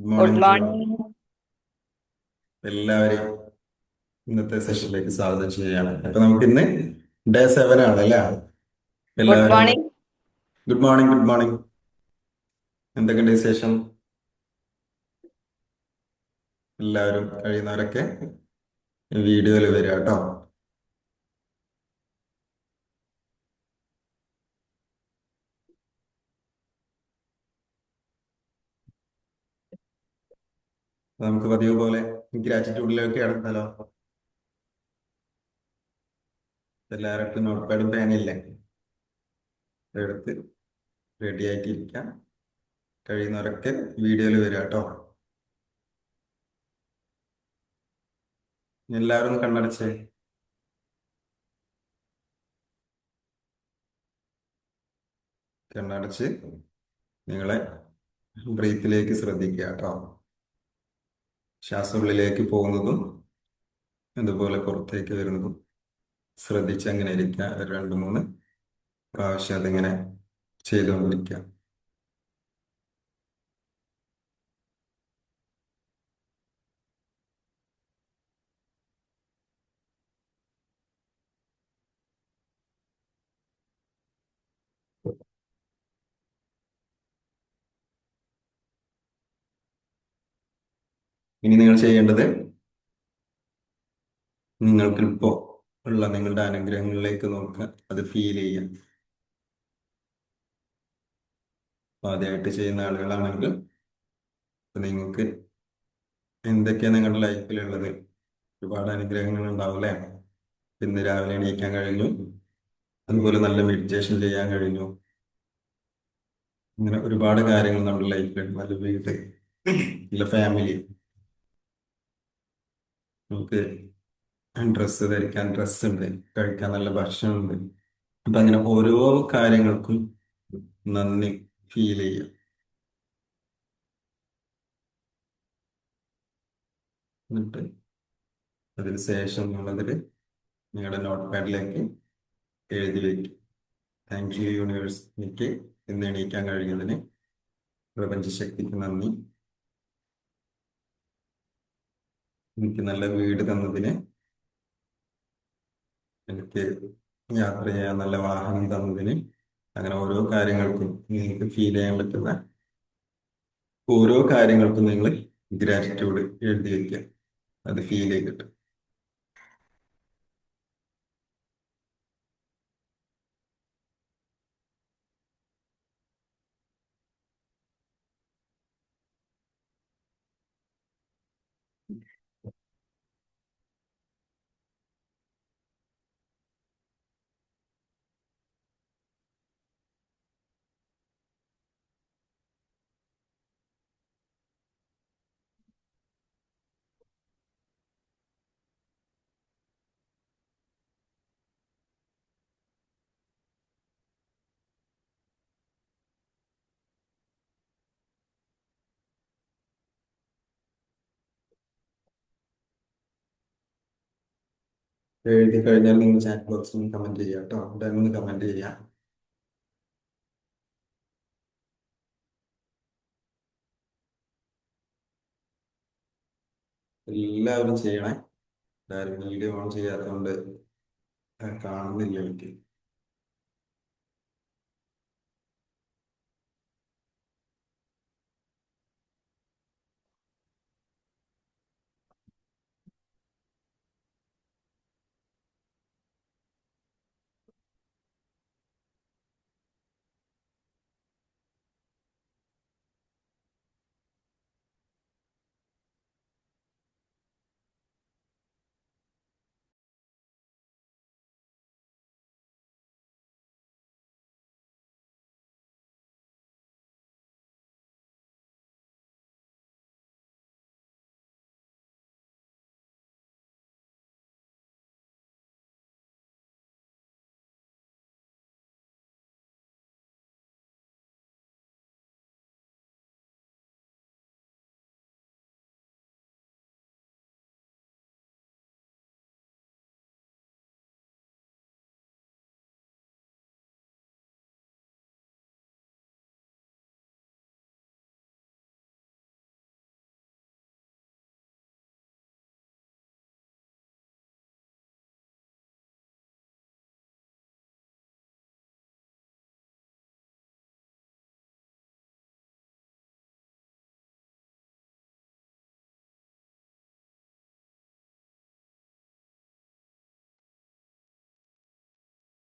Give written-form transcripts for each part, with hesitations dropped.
Good good morning to morning. എല്ലാവരെയും ഇന്നത്തെ സെഷനിലേക്ക് സ്വാഗതം ചെയ്യുകയാണ്. അപ്പൊ നമുക്ക് ഇന്ന് ഡേ 7 ആണ് അല്ലേ? ഗുഡ് എല്ലാവരും morning. Good morning, good morning. എന്തൊക്കെയുണ്ട് വിശേഷം? എല്ലാവരും കഴിയുന്നവരൊക്കെ വീഡിയോയിൽ വരിക കേട്ടോ. അപ്പൊ നമുക്ക് പതിവ് പോലെ ഗ്രാറ്റിറ്റ്യൂഡിലേക്ക് കിടന്നാലോ? എല്ലാവരും നോട്ട് പാഡും പേനയില്ലേ? എടുത്ത് റെഡി ആയിട്ടിരിക്കാം. കഴിയുന്നവരൊക്കെ വീഡിയോയിൽ വരിക കേട്ടോ. എല്ലാവരും ഒന്ന് കണ്ണടച്ചേ. കണ്ണടച്ച് നിങ്ങളെ ബ്രീത്തിലേക്ക് ശ്രദ്ധിക്കുക കേട്ടോ. ശ്വാസം ഉള്ളിലേക്ക് പോകുന്നതും അതുപോലെ പുറത്തേക്ക് വരുന്നതും ശ്രദ്ധിച്ച് അങ്ങനെ ഇരിക്കുക. ഒരു 2-3 പ്രാവശ്യം അതിങ്ങനെ ചെയ്തുകൊണ്ടിരിക്കുക. ഇനി നിങ്ങൾ ചെയ്യേണ്ടത്, നിങ്ങൾക്കിപ്പോ ഉള്ള നിങ്ങളുടെ അനുഗ്രഹങ്ങളിലേക്ക് നോക്കുക, അത് ഫീൽ ചെയ്യുക. അപ്പൊ ആദ്യമായിട്ട് ചെയ്യുന്ന ആളുകളാണെങ്കിൽ ഇപ്പൊ നിങ്ങൾക്ക് എന്തൊക്കെയാണ് നിങ്ങളുടെ ലൈഫിലുള്ളത്? ഒരുപാട് അനുഗ്രഹങ്ങൾ ഉണ്ടാവും അല്ലേ? ഇന്ന് രാവിലെ എണീക്കാൻ കഴിഞ്ഞു, അതുപോലെ നല്ല മെഡിറ്റേഷൻ ചെയ്യാൻ കഴിഞ്ഞു. ഇങ്ങനെ ഒരുപാട് കാര്യങ്ങൾ നമ്മുടെ ലൈഫിലുണ്ട്. നല്ല വീട്, നല്ല ഫാമിലി, നമുക്ക് ഡ്രസ്സ് ധരിക്കാൻ ഡ്രസ്സ് ഉണ്ട്, കഴിക്കാൻ നല്ല ഭക്ഷണമുണ്ട്. അപ്പൊ അങ്ങനെ ഓരോ കാര്യങ്ങൾക്കും നന്ദി ഫീൽ ചെയ്യുക. എന്നിട്ട് അതിന് ശേഷം നിങ്ങളതിൽ നിങ്ങളുടെ നോട്ട് പാഡിലേക്ക് എഴുതി വയ്ക്കും. താങ്ക് യു യൂണിവേഴ്സ്, എനിക്ക് ഇന്ന് എണീക്കാൻ കഴിഞ്ഞതിന്, പ്രപഞ്ചശക്തിക്ക് നന്ദി, എനിക്ക് നല്ല വീട് തന്നതിന്, എനിക്ക് യാത്ര ചെയ്യാൻ നല്ല വാഹനം തന്നതിന്. അങ്ങനെ ഓരോ കാര്യങ്ങൾക്കും നിങ്ങൾക്ക് ഫീൽ ചെയ്യാൻ പറ്റുന്ന ഓരോ കാര്യങ്ങൾക്കും നിങ്ങൾ ഗ്രാറ്റിറ്റ്യൂഡ് എഴുതി വയ്ക്കുക. അത് ഫീൽ ചെയ്തിട്ട് എഴുതി കഴിഞ്ഞാൽ നിങ്ങൾ ചാറ്റ് ബോക്സിൽ കമന്റ് ചെയ്യാം കേട്ടോ. ഡൺ കമന്റ് ചെയ്യാം. എല്ലാവരും ചെയ്യണേ. എല്ലാവരും വീഡിയോ ഓൺ ചെയ്യാത്തതുകൊണ്ട് കാണുന്നില്ല എനിക്ക്.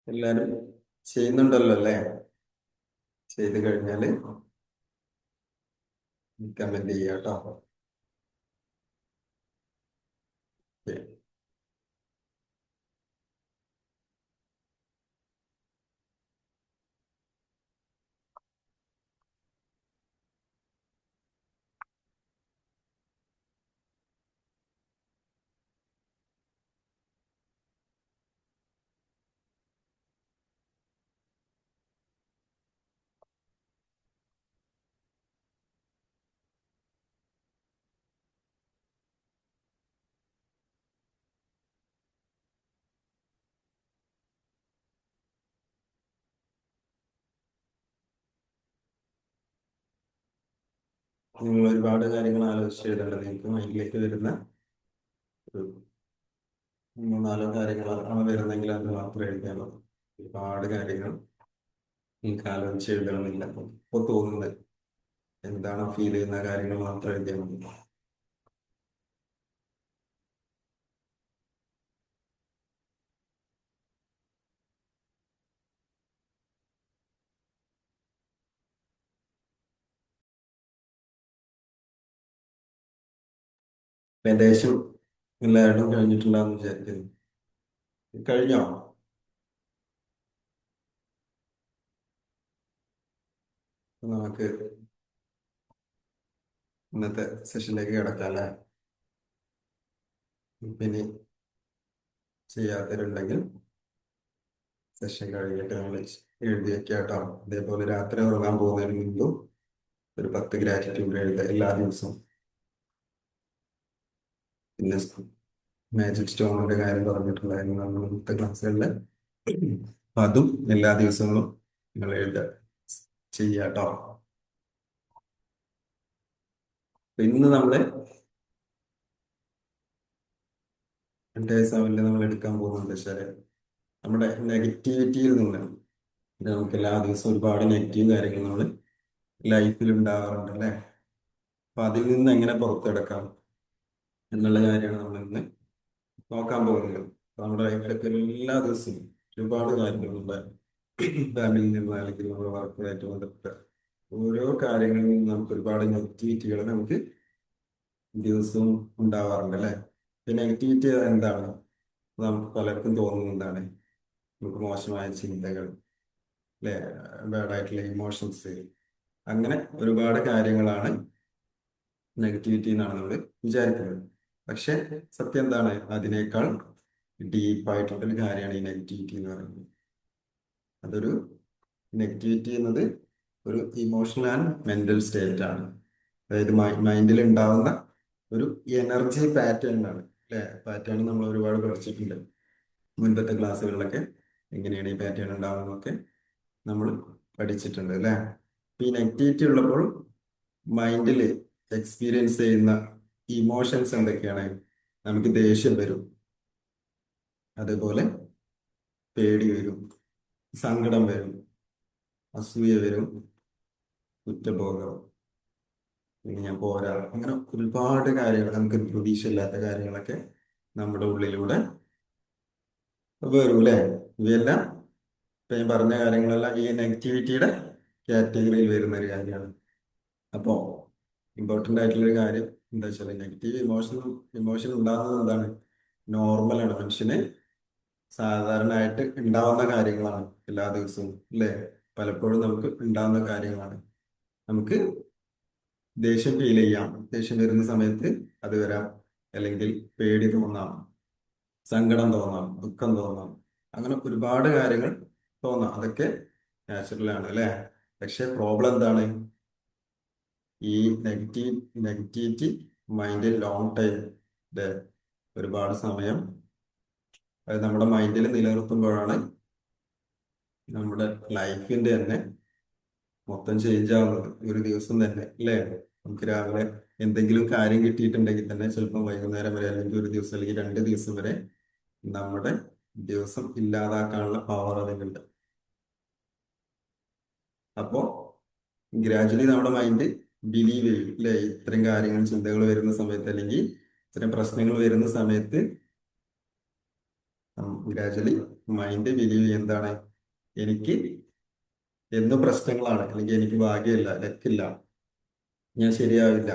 എല്ലാരും ചെയ്യുന്നുണ്ടല്ലോ അല്ലേ? ചെയ്ത് കഴിഞ്ഞാല് കമന്റ് ചെയ്യാം കേട്ടോ. ഓക്കേ. നിങ്ങൾ ഒരുപാട് കാര്യങ്ങൾ ആലോചിച്ച് എഴുതേണ്ടത് നിങ്ങൾക്ക് മൈൻഡിലേക്ക് വരുന്ന ഒരു മൂന്നോ നാലോ കാര്യങ്ങളാണ് വരുന്നെങ്കിൽ അത് മാത്രം എഴുതിയാൽ മതി. ഒരുപാട് കാര്യങ്ങൾ നിങ്ങൾക്ക് ആലോചിച്ച് എഴുതണമെന്നില്ല. ഇപ്പൊ തോന്നുന്നത് എന്താണോ ഫീൽ ചെയ്യുന്ന കാര്യങ്ങൾ മാത്രം എഴുതിയാൽ മതി. ഏകദേശം എല്ലാവരും കഴിഞ്ഞിട്ടുണ്ടാന്ന് വിചാരിക്കുന്നു. കഴിഞ്ഞോ? അപ്പൊ നമുക്ക് ഇന്നത്തെ സെഷനിലേക്ക് കിടക്കാം അല്ലേ? പിന്നെ ചെയ്യാത്തവരുണ്ടെങ്കിൽ സെഷൻ കഴിഞ്ഞിട്ട് നമ്മൾ എഴുതി വെക്കാം കേട്ടോ. അതേപോലെ രാത്രി ഉറങ്ങാൻ പോകുന്നതിന് മുമ്പ് ഒരു 10 ഗ്രാറ്റിറ്റ്യൂഡ് എഴുതുക എല്ലാ ദിവസവും. പിന്നെ മാജിക് സ്റ്റോണിന്റെ കാര്യം പറഞ്ഞിട്ടുണ്ടായിരുന്നു നമ്മൾ ഇന്നത്തെ ക്ലാസ്സുകളിൽ. അപ്പൊ അതും എല്ലാ ദിവസവും നിങ്ങൾ എഴുതുക ചെയ്യാട്ടോ. അപ്പൊ ഇന്ന് നമ്മള് എൻ്റെ സെവനിൽ നമ്മൾ എടുക്കാൻ പോകുന്നത് വെച്ചാല് നമ്മുടെ നെഗറ്റിവിറ്റിയിൽ നിന്ന് നമുക്ക് എല്ലാ ദിവസവും ഒരുപാട് നെഗറ്റീവ് കാര്യങ്ങൾ നമ്മൾ ലൈഫിൽ ഉണ്ടാവാറുണ്ട് അല്ലേ? അപ്പൊ അതിൽ നിന്ന് എങ്ങനെ പുറത്തെടുക്കാം എന്നുള്ള കാര്യമാണ് നമ്മൾ ഇന്ന് നോക്കാൻ പോകുന്നത്. അപ്പൊ നമ്മുടെ ലൈഫിലൊക്കെ എല്ലാ ദിവസവും ഒരുപാട് കാര്യങ്ങൾ നമ്മുടെ ഫാമിലിയിൽ നിന്ന് അല്ലെങ്കിൽ നമ്മുടെ വർക്കുമായിട്ട് ബന്ധപ്പെട്ട ഓരോ കാര്യങ്ങളിൽ നിന്ന് നമുക്ക് ഒരുപാട് നെഗറ്റിവിറ്റികൾ നമുക്ക് ദിവസവും ഉണ്ടാവാറുണ്ട് അല്ലേ? നെഗറ്റിവിറ്റി എന്താണ്? നമുക്ക് പലർക്കും തോന്നുന്നത് എന്താണ്? നമുക്ക് മോശമായ ചിന്തകൾ അല്ലെ, ബാഡായിട്ടുള്ള ഇമോഷൻസ്, അങ്ങനെ ഒരുപാട് കാര്യങ്ങളാണ് നെഗറ്റിവിറ്റി എന്നാണ് നമ്മൾ വിചാരിക്കുന്നത്. പക്ഷെ സത്യം എന്താണ്? അതിനേക്കാൾ ഡീപ്പായിട്ടുള്ള ഒരു കാര്യമാണ് ഈ നെഗറ്റിവിറ്റി എന്ന് പറയുന്നത്. അതൊരു നെഗറ്റിവിറ്റി എന്നത് ഒരു ഇമോഷണൽ ആൻഡ് മെന്റൽ സ്റ്റേറ്റ് ആണ്. അതായത് മൈൻഡിൽ ഉണ്ടാവുന്ന ഒരു എനർജി പാറ്റേൺ ആണ് അല്ലെ? പാറ്റേൺ നമ്മൾ ഒരുപാട് പഠിച്ചിട്ടുണ്ട് മുൻപത്തെ ക്ലാസ്സുകളിലൊക്കെ. എങ്ങനെയാണ് ഈ പാറ്റേൺ ഉണ്ടാവുന്നതൊക്കെ നമ്മൾ പഠിച്ചിട്ടുണ്ട് അല്ലേ? ഈ നെഗറ്റിവിറ്റി ഉള്ളപ്പോൾ മൈൻഡിൽ എക്സ്പീരിയൻസ് ചെയ്യുന്ന ഇമോഷൻസ് എന്തൊക്കെയാണ്? നമുക്ക് ദേഷ്യം വരും, അതേപോലെ പേടി വരും, സങ്കടം വരും, അസൂയ വരും, കുറ്റബോധം, ഇനി ഞാൻ പോരാ, അങ്ങനെ ഒരുപാട് കാര്യങ്ങൾ, നമുക്ക് പ്രതീക്ഷയില്ലാത്ത കാര്യങ്ങളൊക്കെ നമ്മുടെ ഉള്ളിലൂടെ വരും അല്ലേ? ഇവയെല്ലാം ഇപ്പൊ ഞാൻ പറഞ്ഞ കാര്യങ്ങളെല്ലാം ഈ നെഗറ്റിവിറ്റിയുടെ കാറ്റഗറിയിൽ വരുന്ന ഒരു കാര്യമാണ്. അപ്പോ ഇമ്പോർട്ടൻ്റ് ആയിട്ടുള്ള ഒരു കാര്യം എന്താ വെച്ചാൽ നെഗറ്റീവ് ഇമോഷൻ ഉണ്ടാകുന്നത് എന്താണ്? നോർമലാണ്, മനുഷ്യന് സാധാരണയായിട്ട് ഉണ്ടാവുന്ന കാര്യങ്ങളാണ് എല്ലാ ദിവസവും അല്ലേ? പലപ്പോഴും നമുക്ക് ഉണ്ടാവുന്ന കാര്യങ്ങളാണ്. നമുക്ക് ദേഷ്യം ഫീൽ ചെയ്യാം, ദേഷ്യം വരുന്ന സമയത്ത് അത് വരാം, അല്ലെങ്കിൽ പേടി തോന്നാം, സങ്കടം തോന്നാം, ദുഃഖം തോന്നാം, അങ്ങനെ ഒരുപാട് കാര്യങ്ങൾ തോന്നാം. അതൊക്കെ നാച്ചുറൽ ആണ് അല്ലേ? പക്ഷെ പ്രോബ്ലം എന്താണ്? ഈ നെഗറ്റിവിറ്റി മൈൻഡിൽ ലോങ് ടൈം, ഒരുപാട് സമയം അത് നമ്മുടെ മൈൻഡിൽ നിലനിർത്തുമ്പോഴാണ് നമ്മുടെ ലൈഫിന്റെ തന്നെ മൊത്തം ചേഞ്ച് ആവുന്നത്. ഒരു ദിവസം തന്നെ അല്ലേ? നമുക്ക് രാവിലെ എന്തെങ്കിലും കാര്യം കിട്ടിയിട്ടുണ്ടെങ്കിൽ തന്നെ ചിലപ്പോൾ വൈകുന്നേരം വരെ, അല്ലെങ്കിൽ ഒരു ദിവസം, അല്ലെങ്കിൽ 2 ദിവസം വരെ നമ്മുടെ ദിവസം ഇല്ലാതാക്കാനുള്ള പവർ അതിനുണ്ട്. അപ്പോ ഗ്രാജുവലി നമ്മുടെ മൈൻഡ് ബിലീവ് ചെയ്യും അല്ലെ? ഇത്തരം കാര്യങ്ങൾ, ചിന്തകൾ വരുന്ന സമയത്ത്, അല്ലെങ്കിൽ ഇത്തരം പ്രശ്നങ്ങൾ വരുന്ന സമയത്ത് ഗ്രാജുവലി മൈൻഡ് ബിലീവ് എന്താണ്, എനിക്ക് എന്നും പ്രശ്നങ്ങളാണ്, അല്ലെങ്കിൽ എനിക്ക് ഭാഗ്യമില്ല, ലക്കില്ല, ഞാൻ ശരിയാവില്ല,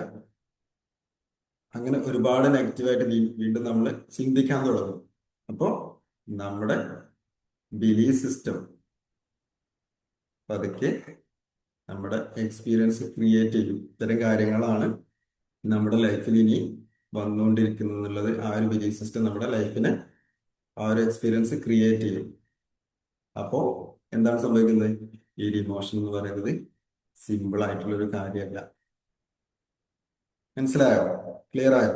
അങ്ങനെ ഒരുപാട് നെഗറ്റീവായിട്ട് വീണ്ടും നമ്മൾ ചിന്തിക്കാൻ തുടങ്ങും. അപ്പോൾ നമ്മുടെ ബിലീഫ് സിസ്റ്റം പതുക്കെ നമ്മുടെ എക്സ്പീരിയൻസ് ക്രിയേറ്റ് ചെയ്യും. ഇത്തരം കാര്യങ്ങളാണ് നമ്മുടെ ലൈഫിൽ ഇനി വന്നുകൊണ്ടിരിക്കുന്നത് എന്നുള്ളത്. ആ ഒരു ബിലീഫ് സിസ്റ്റം നമ്മുടെ ലൈഫിനെ ആ ഒരു എക്സ്പീരിയൻസ് ക്രിയേറ്റ് ചെയ്യും. അപ്പോൾ എന്താണ് സംഭവിക്കുന്നത്? ഈ ഇമോഷൻ എന്ന് പറയുന്നത് സിമ്പിൾ ആയിട്ടുള്ള ഒരു കാര്യമല്ല. മനസ്സിലായോ? ക്ലിയർ ആയോ?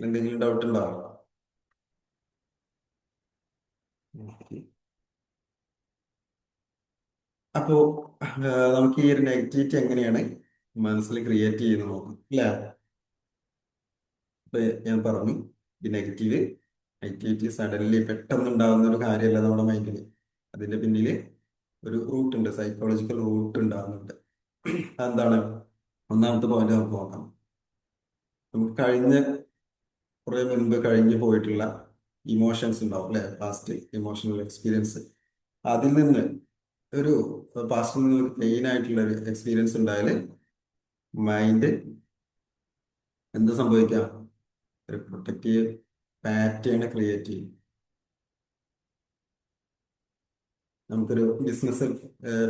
എന്തെങ്കിലും ഡൗട്ട് ഉണ്ടോ? ഓക്കെ. അപ്പോ നമുക്ക് ഈ ഒരു നെഗറ്റിവിറ്റി എങ്ങനെയാണ് മനസ്സിൽ ക്രിയേറ്റ് ചെയ്യുന്നത് നോക്കും അല്ലേ? ഇപ്പൊ ഞാൻ പറഞ്ഞു, ഈ നെഗറ്റിവിറ്റി സഡൻലി പെട്ടെന്ന് ഉണ്ടാകുന്ന ഒരു കാര്യമല്ല നമ്മുടെ മൈൻഡിൽ. അതിന്റെ പിന്നിൽ ഒരു റൂട്ട് ഉണ്ട്, സൈക്കോളജിക്കൽ റൂട്ട് ഉണ്ടാകുന്നുണ്ട്. അതെന്താണ്? ഒന്നാമത്തെ പോയിന്റ് നമുക്ക് നോക്കാം. നമുക്ക് കുറെ മുൻപ് കഴിഞ്ഞു പോയിട്ടുള്ള ഇമോഷൻസ് ഉണ്ടാവും അല്ലെ, പാസ്റ്റ് ഇമോഷണൽ എക്സ്പീരിയൻസ്. അതിൽ നിന്ന് ഒരു പാസ്റ്റിൽ നിന്ന് പെയിൻ ആയിട്ടുള്ള ഒരു എക്സ്പീരിയൻസ് ഉണ്ടായാല് മൈൻഡ് എന്ത് സംഭവിക്കാം? ഒരു പ്രൊട്ടക്റ്റീവ് പാറ്റേൺ ക്രിയേറ്റ് ചെയ്യും. നമുക്കൊരു ബിസിനസ്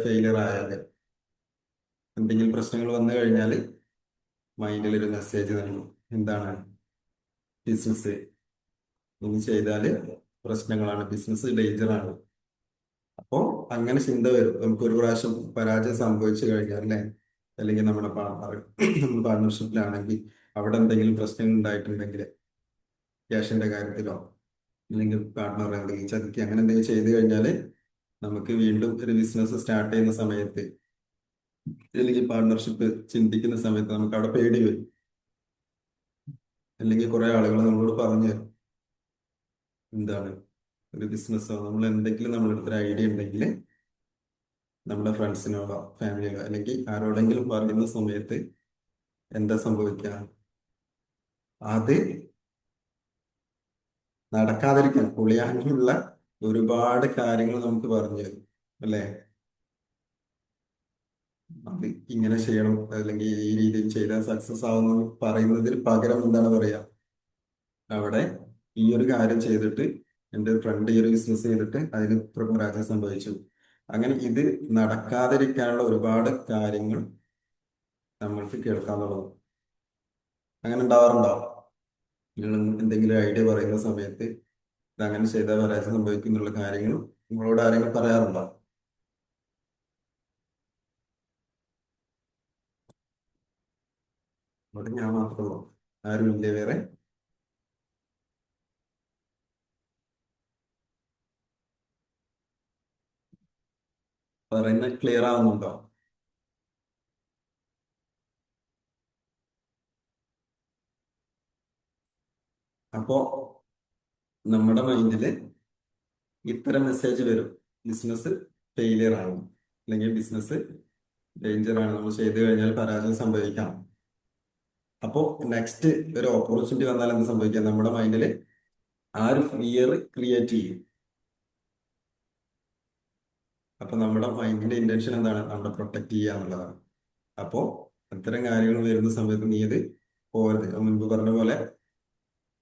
ഫെയിലിയർ ആയാല്, എന്തെങ്കിലും പ്രശ്നങ്ങൾ വന്നു കഴിഞ്ഞാൽ മൈൻഡിൽ ഒരു മെസ്സേജ് നൽകും. എന്താണ്? ബിസിനസ് ഇനി ചെയ്താൽ പ്രശ്നങ്ങളാണ്, ബിസിനസ് ഡേഞ്ചറാണ്. അപ്പോൾ അങ്ങനെ ചിന്ത വരും. നമുക്ക് ഒരു പ്രാവശ്യം പരാജയം സംഭവിച്ചു കഴിഞ്ഞാൽ അല്ലേ, അല്ലെങ്കിൽ നമ്മുടെ പാർട്ണർഷിപ്പിലാണെങ്കിൽ അവിടെ എന്തെങ്കിലും പ്രശ്നങ്ങൾ ഉണ്ടായിട്ടുണ്ടെങ്കിൽ, ക്യാഷിന്റെ കാര്യത്തിലോ അല്ലെങ്കിൽ പാർട്ണർ എന്തെങ്കിലും ചതിക്ക് അങ്ങനെ എന്തെങ്കിലും ചെയ്തു കഴിഞ്ഞാൽ നമുക്ക് വീണ്ടും ഒരു ബിസിനസ് സ്റ്റാർട്ട് ചെയ്യുന്ന സമയത്ത് അല്ലെങ്കിൽ പാർട്ണർഷിപ്പ് ചിന്തിക്കുന്ന സമയത്ത് നമുക്ക് അവിടെ പേടി വരും. അല്ലെങ്കിൽ കുറെ ആളുകൾ നമ്മളോട് പറഞ്ഞു തരും, എന്താണ്, ഒരു ബിസിനസ്സോ നമ്മൾ എന്തെങ്കിലും നമ്മുടെ അടുത്തൊരു ഐഡിയ ഉണ്ടെങ്കിൽ നമ്മുടെ ഫ്രണ്ട്സിനോടോ ഫാമിലിയിലോ അല്ലെങ്കിൽ ആരോടെങ്കിലും പറയുന്ന സമയത്ത് എന്താ സംഭവിക്കുക? അത് നടക്കാതിരിക്കാൻ പൊളിയാനുള്ള ഒരുപാട് കാര്യങ്ങൾ നമുക്ക് പറഞ്ഞു തരും അല്ലേ? അത് ഇങ്ങനെ ചെയ്യണം, അല്ലെങ്കിൽ ഈ രീതിയിൽ ചെയ്താൽ സക്സസ് ആവുന്നു പറയുന്നതിൽ പകരം എന്താണ് പറയാ? അവിടെ ഈ ഒരു കാര്യം ചെയ്തിട്ട് എൻ്റെ ഒരു ഫ്രണ്ട് ഈ ഒരു ബിസിനസ് ചെയ്തിട്ട് അതിന് ഇത്ര പരാജയം സംഭവിച്ചു, അങ്ങനെ ഇത് നടക്കാതിരിക്കാനുള്ള ഒരുപാട് കാര്യങ്ങൾ നമ്മൾക്ക് കേൾക്കാൻ തുടങ്ങും. അങ്ങനെ ഉണ്ടാവാറുണ്ടോ? നിങ്ങൾ എന്തെങ്കിലും ഐഡിയ പറയുന്ന സമയത്ത് ഇത് അങ്ങനെ ചെയ്താൽ പരാജയം സംഭവിക്കും എന്നുള്ള കാര്യങ്ങൾ നിങ്ങളോട് ആരെങ്കിലും പറയാറുണ്ടോ? അവിടെ ഞാൻ മാത്രമേ ഉള്ളൂ? ആരും ഇല്ലേ വേറെ? പറയുന്നത് ക്ലിയർ ആവുന്നുണ്ടോ? അപ്പോ നമ്മുടെ മൈൻഡില് ഇത്തരം മെസ്സേജ് വരും. ബിസിനസ് ഫെയിലിയർ ആണ്, അല്ലെങ്കിൽ ബിസിനസ് ഡേഞ്ചർ ആണ്, നമ്മൾ ചെയ്തു കഴിഞ്ഞാൽ പരാജയം സംഭവിക്കാം. അപ്പോൾ നെക്സ്റ്റ് ഒരു ഓപ്പർച്യൂണിറ്റി വന്നാൽ എന്ത് സംഭവിക്കാം? നമ്മുടെ മൈൻഡിൽ ആ ഒരു ഫിയർ ക്രിയേറ്റ് ചെയ്യും. അപ്പൊ നമ്മുടെ മൈൻഡിന്റെ ഇന്റൻഷൻ എന്താണ്? നമ്മുടെ പ്രൊട്ടക്ട് ചെയ്യുക എന്നുള്ളതാണ്. അപ്പോൾ അത്തരം കാര്യങ്ങൾ വരുന്ന സമയത്ത് നീ ഇത് പോരുത്. മുൻപ് പറഞ്ഞ പോലെ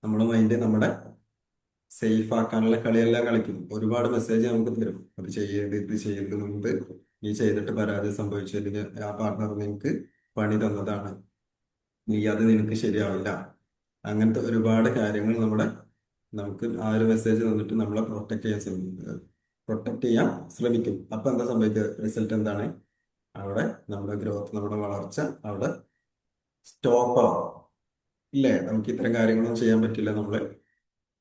നമ്മുടെ മൈൻഡ് നമ്മുടെ സേഫ് ആക്കാനുള്ള കളിയെല്ലാം കളിക്കും. ഒരുപാട് മെസ്സേജ് നമുക്ക് തരും, അത് ചെയ്യരുത്, ഇത് ചെയ്യരുത്, മുൻപ് നീ ചെയ്തിട്ട് പരാജയം സംഭവിച്ചു, അല്ലെങ്കിൽ ആ പാർട്ണർ നിനക്ക് പണി തന്നതാണ്, നീ അത് നിനക്ക് ശരിയാവില്ല, അങ്ങനത്തെ ഒരുപാട് കാര്യങ്ങൾ നമുക്ക് ആ ഒരു മെസ്സേജ് തന്നിട്ട് നമ്മളെ പ്രൊട്ടക്ട് ചെയ്യാൻ ശ്രമിക്കും. അപ്പൊ എന്താ സംഭവിക്കുക? റിസൾട്ട് എന്താണ്? അവിടെ നമ്മുടെ ഗ്രോത്ത്, നമ്മുടെ വളർച്ച അവിടെ സ്റ്റോപ്പ് ആവും. ഇല്ലേ? നമുക്ക് ഇത്തരം കാര്യങ്ങളൊന്നും ചെയ്യാൻ പറ്റില്ല. നമ്മള്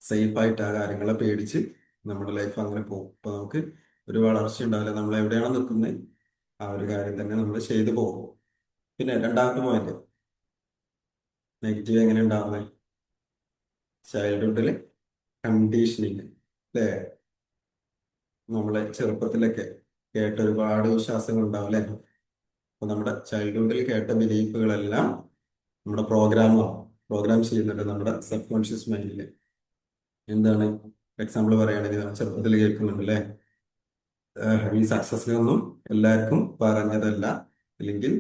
സേഫ് ആയിട്ട് ആ കാര്യങ്ങളെ പേടിച്ച് നമ്മുടെ ലൈഫ് അങ്ങനെ പോകും. അപ്പൊ നമുക്ക് ഒരു വളർച്ച ഉണ്ടാവില്ല. നമ്മൾ എവിടെയാണോ നിൽക്കുന്നത് ആ ഒരു കാര്യം തന്നെ നമ്മൾ ചെയ്തു പോകും. പിന്നെ രണ്ടാമത്തെ പോയിന്റ്, നെഗറ്റീവ് എങ്ങനെ ഉണ്ടാവുന്നത്? ചൈൽഡ്ഹുഡിൽ കണ്ടീഷനിങ് അല്ലേ? നമ്മളെ ചെറുപ്പത്തിലൊക്കെ കേട്ട ഒരുപാട് വിശ്വാസങ്ങൾ ഉണ്ടാവും അല്ലേ? അപ്പൊ നമ്മുടെ ചൈൽഡ്ഹുഡിൽ കേട്ട ബിലീഫുകളെല്ലാം നമ്മുടെ പ്രോഗ്രാം ചെയ്യുന്നുണ്ട് നമ്മുടെ സബ് കോൺഷ്യസ് മൈൻഡിൽ. എന്താണ്? എക്സാമ്പിൾ പറയുകയാണെങ്കിൽ നമ്മൾ ചെറുപ്പത്തിൽ കേൾക്കുന്നുണ്ട് അല്ലേ, ഈ സക്സസ്സിനൊന്നും എല്ലാവർക്കും പറഞ്ഞതല്ല, അല്ലെങ്കിൽ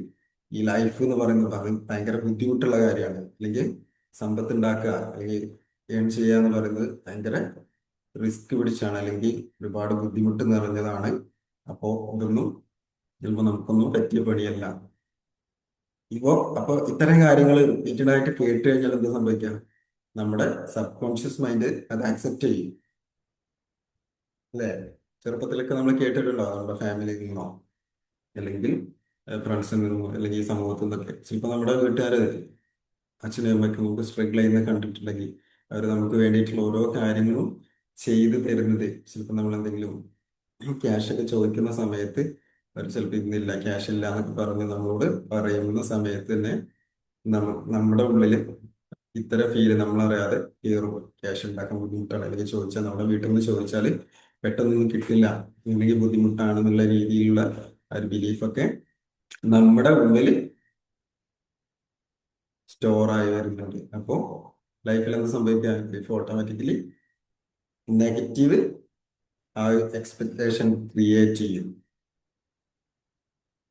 ഈ ലൈഫ് എന്ന് പറയുന്നത് അത് ഭയങ്കര ബുദ്ധിമുട്ടുള്ള കാര്യമാണ്, അല്ലെങ്കിൽ സമ്പത്ത് ഉണ്ടാക്കുക അല്ലെങ്കിൽ ഏൺ ചെയ്യുക എന്ന് പറയുന്നത് ഭയങ്കര റിസ്ക് പിടിച്ചാണ്, അല്ലെങ്കിൽ ഒരുപാട് ബുദ്ധിമുട്ട് നിറഞ്ഞതാണ്. അപ്പോൾ ഇതൊന്നും ചിലപ്പോൾ നമുക്കൊന്നും പറ്റിയ പണിയല്ല. ഇപ്പോ അപ്പൊ ഇത്തരം കാര്യങ്ങൾ റിപ്പീറ്റഡ് ആയിട്ട് കേട്ട് കഴിഞ്ഞാൽ എന്താ സംഭവിക്കുക? നമ്മുടെ സബ് കോൺഷ്യസ് മൈൻഡ് അത് അക്സെപ്റ്റ് ചെയ്യും അല്ലേ? ചെറുപ്പത്തിലൊക്കെ നമ്മൾ കേട്ടിട്ടുണ്ടോ നമ്മുടെ ഫാമിലിയിൽ നിന്നോ, അല്ലെങ്കിൽ ഫ്രണ്ട്സിൽ നിന്നോ, അല്ലെങ്കിൽ ഈ സമൂഹത്തിൽ നിന്നൊക്കെ? ചിലപ്പോൾ നമ്മുടെ വീട്ടുകാര് അച്ഛനും അമ്മയ്ക്കും നമുക്ക് സ്ട്രഗിൾ ചെയ്യുന്ന കണ്ടിട്ടുണ്ടെങ്കിൽ അവർ നമുക്ക് വേണ്ടിയിട്ടുള്ള ഓരോ കാര്യങ്ങളും ചെയ്തു തരുന്നത്, ചിലപ്പോൾ നമ്മൾ എന്തെങ്കിലും ക്യാഷ് ഒക്കെ ചോദിക്കുന്ന സമയത്ത് അവർ ചിലപ്പോൾ ഇന്നില്ല, ക്യാഷ് ഇല്ല എന്നൊക്കെ പറഞ്ഞ് നമ്മളോട് പറയുന്ന സമയത്ത് തന്നെ നമ്മുടെ ഉള്ളിൽ ഇത്തരം ഫീല് നമ്മളറിയാതെ കയറും. ക്യാഷ് ഉണ്ടാക്കാൻ ബുദ്ധിമുട്ടാണ്, അല്ലെങ്കിൽ ചോദിച്ചാൽ നമ്മുടെ വീട്ടിൽ നിന്ന് ചോദിച്ചാൽ പെട്ടെന്നൊന്നും കിട്ടില്ല, അല്ലെങ്കിൽ ബുദ്ധിമുട്ടാണെന്നുള്ള രീതിയിലുള്ള ആ ഒരു ബിലീഫൊക്കെ നമ്മുടെ ഉള്ളിൽ സ്റ്റോർ ആയി വരുന്നുണ്ട്. അപ്പോൾ ലൈഫിൽ എന്ത് സംഭവിക്കുക? ലൈഫ് ഓട്ടോമാറ്റിക്കലി നെഗറ്റീവ് ആ ഒരു എക്സ്പെക്ടേഷൻ ക്രിയേറ്റ് ചെയ്യും.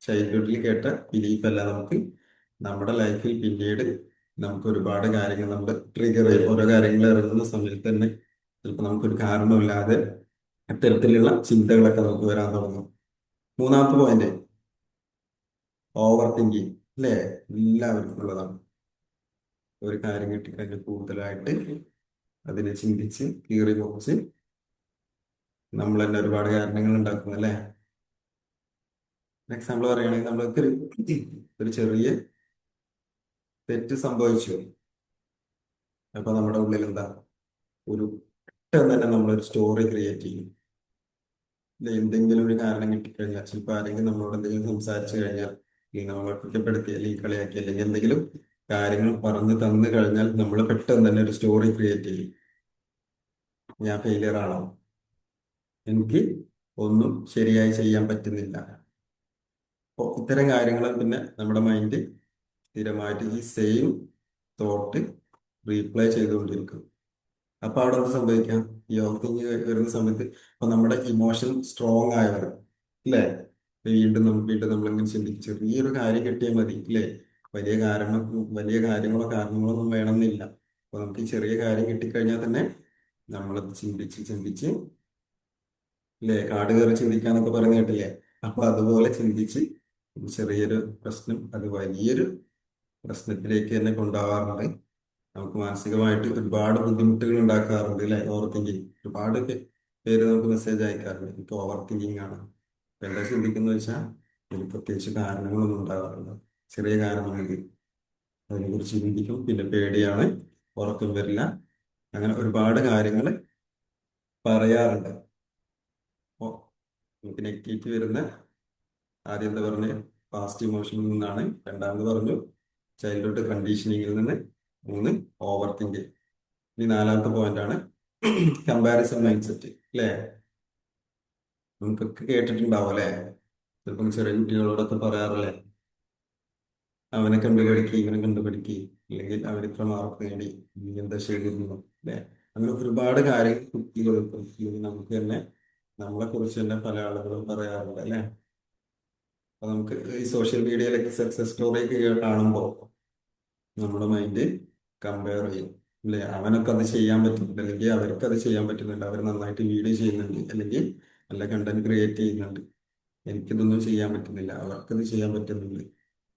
ചൈൽഡ്ഹുഡിൽ കേട്ട ബിലീഫ് അല്ല നമുക്ക് നമ്മുടെ ലൈഫിൽ പിന്നീട് നമുക്ക് ഒരുപാട് കാര്യങ്ങൾ നമ്മൾ ട്രിഗർ ചെയ്യും. ഓരോ കാര്യങ്ങൾ ഇറങ്ങുന്ന സമയത്ത് തന്നെ ചിലപ്പോൾ നമുക്കൊരു കാരണമില്ലാതെ അത്തരത്തിലുള്ള ചിന്തകളൊക്കെ നമുക്ക് വരാൻ തുടങ്ങും. മൂന്നാമത്തെ പോയിന്റ്, ഓവർ തിങ്കിങ് അല്ലേ? എല്ലാവർക്കും ഉള്ളതാണ്. ഒരു കാര്യം കിട്ടിക്കഴിഞ്ഞാൽ കൂടുതലായിട്ട് അതിനെ ചിന്തിച്ച് കീറി മുറിച്ച് നമ്മൾ തന്നെ ഒരുപാട് കാരണങ്ങൾ ഉണ്ടാക്കും അല്ലേ? എക്സാമ്പിൾ പറയുകയാണെങ്കിൽ നമ്മൾക്ക് ഒരു ചെറിയ തെറ്റ് സംഭവിച്ചു, അപ്പൊ നമ്മുടെ ഉള്ളിൽ എന്താ, ഒരു പെട്ടെന്ന് തന്നെ നമ്മളൊരു സ്റ്റോറി ക്രിയേറ്റ് ചെയ്യും. ഇല്ല, എന്തെങ്കിലും ഒരു കാരണം കിട്ടിക്കഴിഞ്ഞാൽ, ചിലപ്പോൾ ആരെങ്കിലും നമ്മളോട് എന്തെങ്കിലും സംസാരിച്ചു കഴിഞ്ഞാൽ, അല്ലെങ്കിൽ നമ്മളെ കുറ്റപ്പെടുത്തി അല്ലെങ്കിൽ കളിയാക്കി അല്ലെങ്കിൽ എന്തെങ്കിലും കാര്യങ്ങൾ പറഞ്ഞു തന്നു കഴിഞ്ഞാൽ നമ്മൾ പെട്ടെന്ന് തന്നെ ഒരു സ്റ്റോറി ക്രിയേറ്റ് ചെയ്യും. ഞാൻ ഫെയിലിയർ ആണോ, എനിക്ക് ഒന്നും ശരിയായി ചെയ്യാൻ പറ്റുന്നില്ല. അപ്പോൾ ഇത്തരം കാര്യങ്ങൾ പിന്നെ നമ്മുടെ മൈൻഡ് സ്ഥിരമായിട്ട് ഈ സെയിം തോട്ട് റീപ്ലേ ചെയ്തുകൊണ്ടിരിക്കും. അപ്പൊ അവിടെ എന്ത് സംഭവിക്കാം? ഈ ഓവർ തിങ്കിങ് വരുന്ന സമയത്ത് അപ്പൊ നമ്മുടെ ഇമോഷൻ സ്ട്രോങ് ആയി വരും അല്ലേ? വീണ്ടും നമ്മളിങ്ങനെ ചിന്തിക്കും, ചെറിയൊരു കാര്യം കിട്ടിയാൽ മതി അല്ലേ? വലിയ കാരണം, വലിയ കാര്യങ്ങളോ കാരണങ്ങളോ ഒന്നും വേണമെന്നില്ല. അപ്പൊ നമുക്ക് ഈ ചെറിയ കാര്യം കിട്ടിക്കഴിഞ്ഞാൽ തന്നെ നമ്മളത് ചിന്തിച്ച് ചിന്തിച്ച് അല്ലേ, കാട് കയറി ചിന്തിക്കാന്നൊക്കെ പറഞ്ഞു കേട്ടില്ലേ? അപ്പൊ അതുപോലെ ചിന്തിച്ച് ചെറിയൊരു പ്രശ്നം അത് വലിയൊരു പ്രശ്നത്തിലേക്ക് തന്നെ കൊണ്ടുപോകാറുണ്ട്. നമുക്ക് മാനസികമായിട്ട് ഒരുപാട് ബുദ്ധിമുട്ടുകൾ ഉണ്ടാക്കാറുണ്ട് അല്ലെ? Over thinking. ഒരുപാട് പേര് നമുക്ക് മെസ്സേജ് അയക്കാറുണ്ട്, എനിക്ക് ഓവർ തിങ്കിങ് ആണ്. അപ്പൊ എന്താ ചിന്തിക്കുന്നത് വെച്ചാൽ എനിക്ക് പ്രത്യേകിച്ച് കാരണങ്ങളൊന്നും ഉണ്ടാകാറില്ല, ചെറിയ കാരണമാണെങ്കിൽ അതിനെ കുറിച്ച് ചിന്തിക്കും, പിന്നെ പേടിയാണ്, ഉറക്കം വരില്ല, അങ്ങനെ ഒരുപാട് കാര്യങ്ങൾ പറയാറുണ്ട്. അപ്പോൾ നമുക്ക് നെഗറ്റിവിറ്റി വരുന്ന ആദ്യം എന്താ പറഞ്ഞ് പാസ്റ്റ് ഇമോഷനിൽ നിന്നാണ്, രണ്ടാമത് പറഞ്ഞു ചൈൽഡ്ഹുഡ് കണ്ടീഷനിങ്ങിൽ നിന്ന്, മൂന്ന് ഓവർ തിങ്കിങ്. ഇനി നാലാമത്തെ പോയിന്റ് ആണ് കമ്പാരിസൺ മൈൻഡ് സെറ്റ് അല്ലേ? നമുക്കൊക്കെ കേട്ടിട്ടുണ്ടാവും അല്ലേ? ചിലപ്പം ചെറിയ കുട്ടികളോടൊക്കെ പറയാറില്ലേ, അവനെ കണ്ടുപിടിക്കുക ഇവനെ കണ്ടുപിടിക്കുക, അല്ലെങ്കിൽ അവൻ ഇത്ര മാർക്ക് നേടി, നീ എന്താ ചെയ്തിരുന്നു അല്ലേ? അങ്ങനെ ഒരുപാട് കാര്യങ്ങൾ കുട്ടികൾക്കും അല്ലെങ്കിൽ നമുക്ക് തന്നെ നമ്മളെ കുറിച്ച് തന്നെ പല ആളുകളും പറയാറുണ്ട് അല്ലേ? അപ്പൊ നമുക്ക് ഈ സോഷ്യൽ മീഡിയയിലൊക്കെ സക്സസ് സ്റ്റോറി ഒക്കെ കാണുമ്പോൾ നമ്മുടെ മൈൻഡ് കമ്പയർ ചെയ്യും അല്ലെ? അവനൊക്കെ അത് ചെയ്യാൻ പറ്റുന്നുണ്ട്, അല്ലെങ്കിൽ അവർക്ക് അത് ചെയ്യാൻ പറ്റുന്നുണ്ട്, അവർ നന്നായിട്ട് വീഡിയോ ചെയ്യുന്നുണ്ട്, അല്ലെങ്കിൽ നല്ല കണ്ടന്റ് ക്രിയേറ്റ് ചെയ്യുന്നുണ്ട്, എനിക്കിതൊന്നും ചെയ്യാൻ പറ്റുന്നില്ല, അവർക്കത് ചെയ്യാൻ പറ്റുന്നുണ്ട്